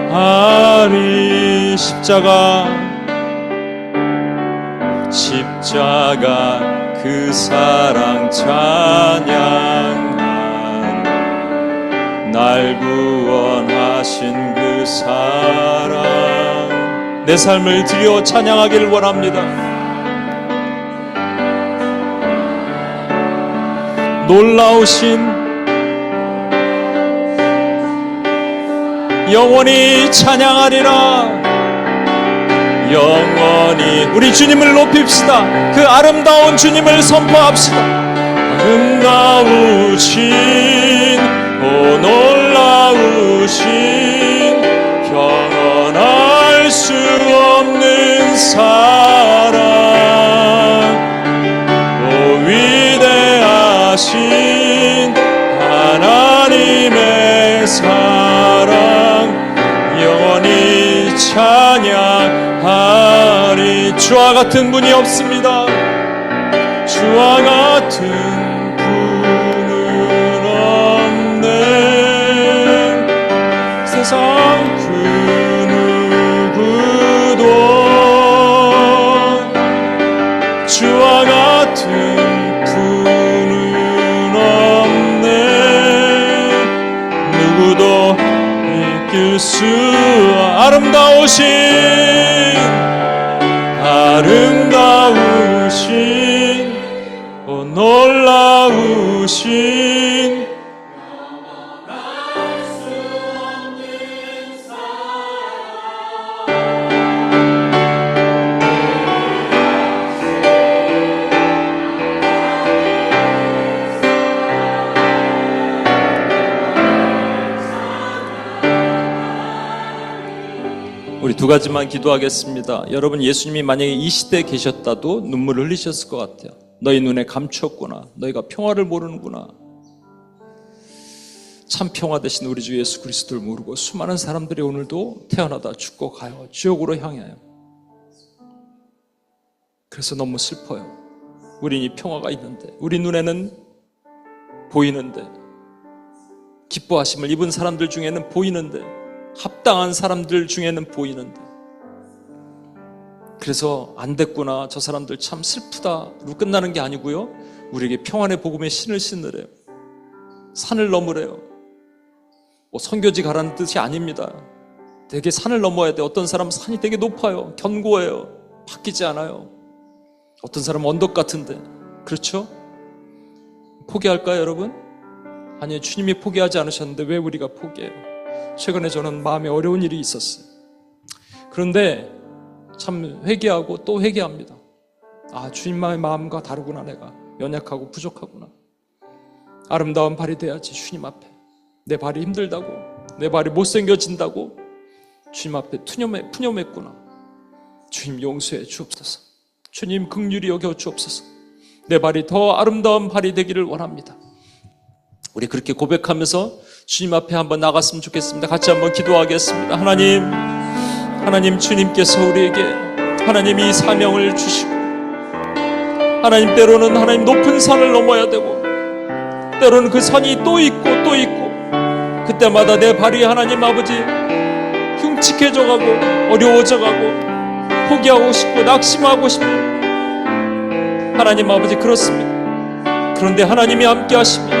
십자가 그 사랑 찬양하리. 날 구원하신 그 사랑 내 삶을 드려 찬양하기를 원합니다. 놀라우신 영원히 찬양하리라. 영원히 우리 주님을 높입시다. 그 아름다운 주님을 선포합시다. 아름다우신 오 놀라우신 영원할 수 없는 사랑 오 주와 같은 분이 없습니다. 주와 같은 분은 없네. 세상 그 누구도 주와 같은 분은 없네. 누구도 이길 수 아름다우신 놀라우신 우리 두 가지만 기도하겠습니다. 여러분, 예수님이 만약에 이 시대에 계셨다도 눈물을 흘리셨을 것 같아요. 너희 눈에 감추었구나. 너희가 평화를 모르는구나. 참 평화 되신 우리 주 예수 그리스도를 모르고 수많은 사람들이 오늘도 태어나다 죽고 가요. 지옥으로 향해요. 그래서 너무 슬퍼요. 우린 이 평화가 있는데, 우리 눈에는 보이는데, 기뻐하심을 입은 사람들 중에는 보이는데, 합당한 사람들 중에는 보이는데, 그래서 안 됐구나, 저 사람들 참 슬프다로 끝나는 게 아니고요, 우리에게 평안의 복음의 신을 신으래요. 산을 넘으래요. 뭐 선교지 가라는 뜻이 아닙니다. 되게 산을 넘어야 돼. 어떤 사람은 산이 되게 높아요. 견고해요. 바뀌지 않아요. 어떤 사람은 언덕 같은데, 그렇죠? 포기할까요, 여러분? 아니요, 주님이 포기하지 않으셨는데 왜 우리가 포기해요? 최근에 저는 마음에 어려운 일이 있었어요. 그런데 참 회개하고 또 회개합니다. 아, 주님의 마음과 다르구나. 내가 연약하고 부족하구나. 아름다운 발이 돼야지. 주님 앞에 내 발이 힘들다고, 내 발이 못생겨진다고 주님 앞에 푸념했구나. 주님 용서해 주옵소서. 주님 긍휼히 여겨 주옵소서. 내 발이 더 아름다운 발이 되기를 원합니다. 우리 그렇게 고백하면서 주님 앞에 한번 나갔으면 좋겠습니다. 같이 한번 기도하겠습니다. 하나님 주님께서 우리에게 하나님 이 사명을 주시고, 하나님 때로는 하나님 높은 산을 넘어야 되고, 때로는 그 산이 또 있고 또 있고, 그때마다 내 발이 하나님 아버지 흉측해져가고 어려워져가고 포기하고 싶고 낙심하고 싶고, 하나님 아버지 그렇습니다. 그런데 하나님이 함께 하십니다.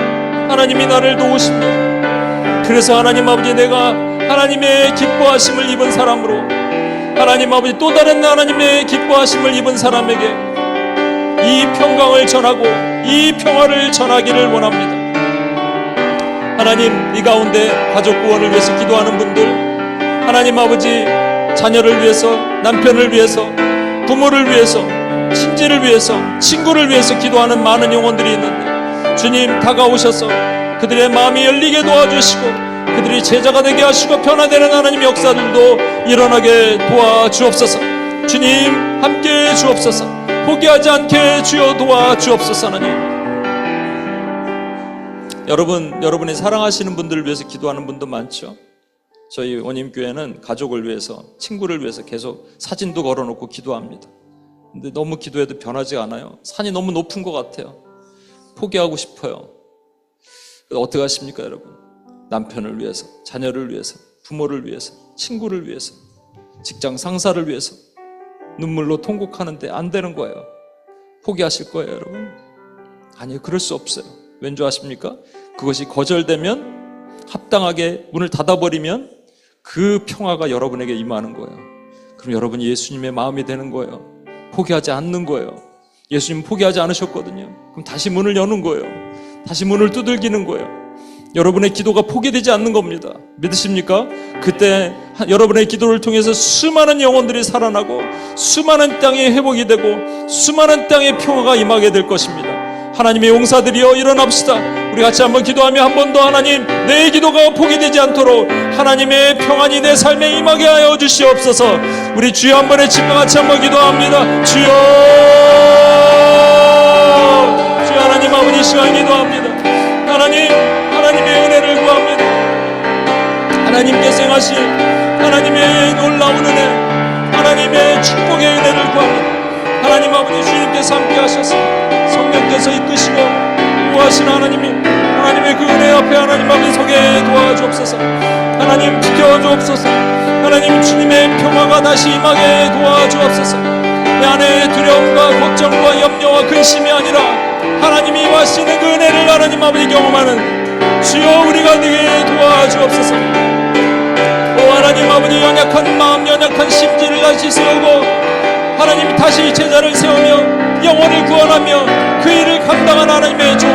하나님이 나를 도우십니다. 그래서 하나님 아버지, 내가 하나님의 기뻐하심을 입은 사람으로, 하나님 아버지 또 다른 하나님의 기뻐하심을 입은 사람에게 이 평강을 전하고 이 평화를 전하기를 원합니다. 하나님, 이 가운데 가족 구원을 위해서 기도하는 분들, 하나님 아버지 자녀를 위해서, 남편을 위해서, 부모를 위해서, 친지를 위해서, 친구를 위해서 기도하는 많은 영혼들이 있는데, 주님 다가오셔서 그들의 마음이 열리게 도와주시고, 그들이 제자가 되게 하시고 변화되는 하나님의 역사들도 일어나게 도와주옵소서. 주님 함께 주옵소서. 포기하지 않게 주여 도와주옵소서. 하나님, 여러분이 사랑하시는 분들을 위해서 기도하는 분도 많죠. 저희 원임교회는 가족을 위해서, 친구를 위해서 계속 사진도 걸어놓고 기도합니다. 근데 너무 기도해도 변하지가 않아요. 산이 너무 높은 것 같아요. 포기하고 싶어요. 어떻게 하십니까, 여러분? 남편을 위해서, 자녀를 위해서, 부모를 위해서, 친구를 위해서, 직장 상사를 위해서 눈물로 통곡하는데 안 되는 거예요. 포기하실 거예요, 여러분? 아니요, 그럴 수 없어요. 왠지 아십니까? 그것이 거절되면, 합당하게 문을 닫아버리면 그 평화가 여러분에게 임하는 거예요. 그럼 여러분이 예수님의 마음이 되는 거예요. 포기하지 않는 거예요. 예수님 포기하지 않으셨거든요. 그럼 다시 문을 여는 거예요. 다시 문을 두들기는 거예요. 여러분의 기도가 포기되지 않는 겁니다. 믿으십니까? 그때 여러분의 기도를 통해서 수많은 영혼들이 살아나고, 수많은 땅이 회복이 되고, 수많은 땅의 평화가 임하게 될 것입니다. 하나님의 용사들이여 일어납시다. 우리 같이 한번 기도하며 한 번 더, 하나님 내 기도가 포기되지 않도록 하나님의 평안이 내 삶에 임하게 하여 주시옵소서. 우리 주여 한번 외치며 같이 한번 기도합니다. 주여, 주여. 하나님 아버지, 시간 기도합니다. 하나님의 은혜를 구합니다. 하나님께서 행하신 하나님의 놀라운 은혜, 하나님의 축복의 은혜를 구합니다. 주님께서 함께 하셔서 성령께서 이끄시고 구하신 하나님의 그 은혜 앞에 하나님 아버지 서게 도와주옵소서. 하나님 지켜주옵소서. 하나님 주님의 평화가 다시 임하게 도와주옵소서. 내 안에 두려움과 걱정과 염려와 근심이 아니라 하나님이 임하시는 그 은혜를 하나님 아버지 경험하는 주여 우리가 되게 도와주옵소서. 오 하나님 아버지 연약한 마음 연약한 심지를 다시 세우고 하나님이 다시 제자를 세우며 영혼을 구원하며 그 일을 감당한 하나님의 종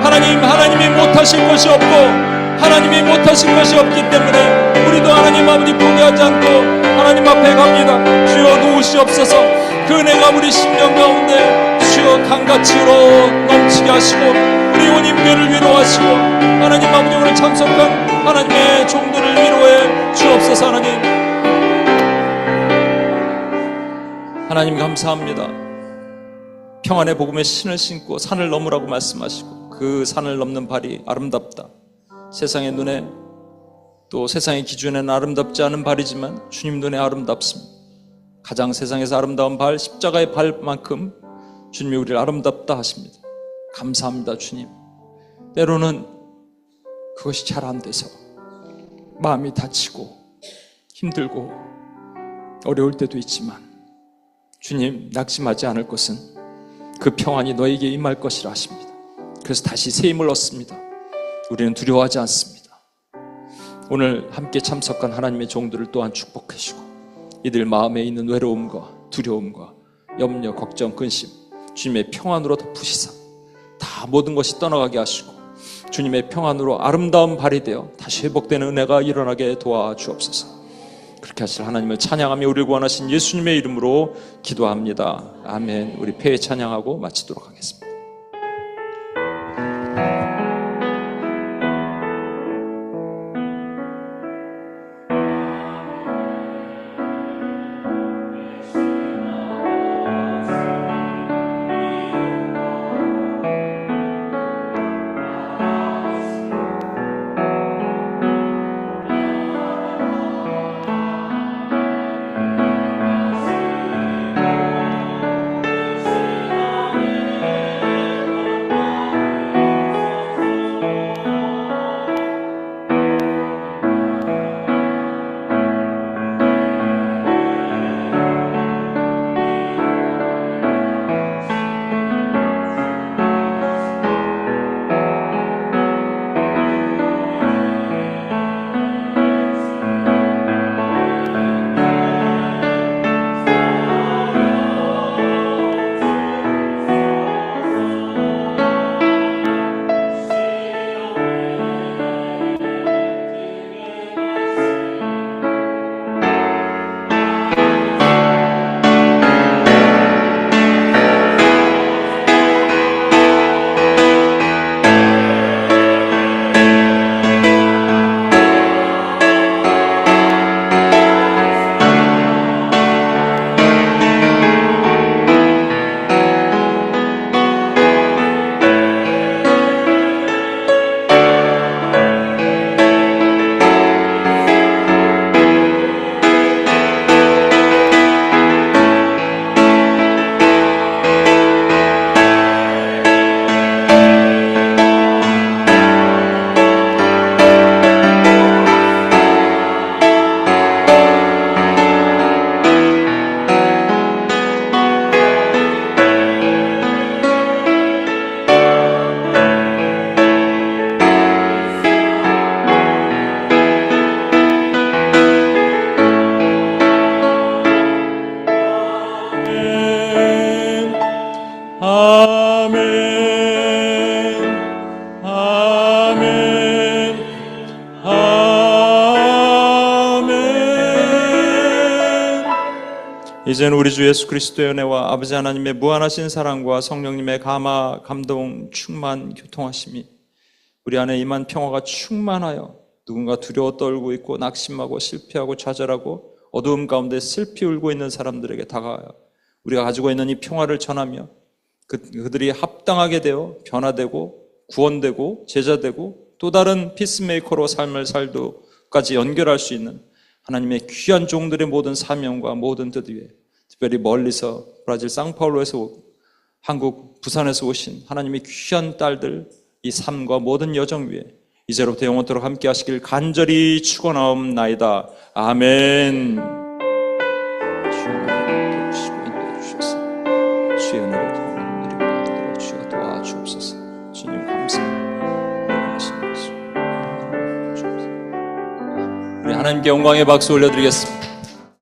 하나님이 못하실 것이 없고 하나님이 못하실 것이 없기 때문에 우리도 하나님 아버지 포기하지 않고 하나님 앞에 갑니다. 주여 도우시옵소서. 그 은혜가 우리 심령 가운데 주여 강같이 넘치게 하시고 우리 온 인교를 위로하시고 하나님 아버지 오늘 참석한 하나님의 종들을 위로해 주옵소서. 하나님 감사합니다. 평안의 복음의 신을 신고 산을 넘으라고 말씀하시고 그 산을 넘는 발이 아름답다. 세상의 눈에 또 세상의 기준에는 아름답지 않은 발이지만 주님 눈에 아름답습니다. 가장 세상에서 아름다운 발 십자가의 발만큼 주님이 우리를 아름답다 하십니다. 감사합니다 주님. 때로는 그것이 잘 안 돼서 마음이 다치고 힘들고 어려울 때도 있지만 주님 낙심하지 않을 것은 그 평안이 너에게 임할 것이라 하십니다. 그래서 다시 새 힘을 얻습니다. 우리는 두려워하지 않습니다. 오늘 함께 참석한 하나님의 종들을 또한 축복해 주시고 이들 마음에 있는 외로움과 두려움과 염려, 걱정, 근심 주님의 평안으로 덮으시사 다 모든 것이 떠나가게 하시고 주님의 평안으로 아름다운 발이 되어 다시 회복되는 은혜가 일어나게 도와주옵소서. 그렇게 하실 하나님을 찬양하며 우리를 구원하신 예수님의 이름으로 기도합니다. 아멘. 우리 폐회 찬양하고 마치도록 하겠습니다. 이제는 우리 주 예수 그리스도의 은혜와 아버지 하나님의 무한하신 사랑과 성령님의 감화, 감동, 충만, 교통하심이 우리 안에 임한 평화가 충만하여 누군가 두려워 떨고 있고 낙심하고 실패하고 좌절하고 어두움 가운데 슬피 울고 있는 사람들에게 다가와요. 우리가 가지고 있는 이 평화를 전하며 그들이 합당하게 되어 변화되고 구원되고 제자되고 또 다른 피스메이커로 삶을 살도까지 연결할 수 있는 하나님의 귀한 종들의 모든 사명과 모든 뜻 위에 특별히 멀리서 브라질 상파울로에서 한국 부산에서 오신 하나님의 귀한 딸들 이 삶과 모든 여정 위에 이제로부터 영원토록 함께 하시길 간절히 축원하옵나이다. 아멘. 주여 하나님 도우시고 인도해 주셔서 주의 은혜를 통해 이루게 하도록 주여 도와주옵소서. 주님 감사합니다. 우리 하나님께 영광의 박수 올려드리겠습니다.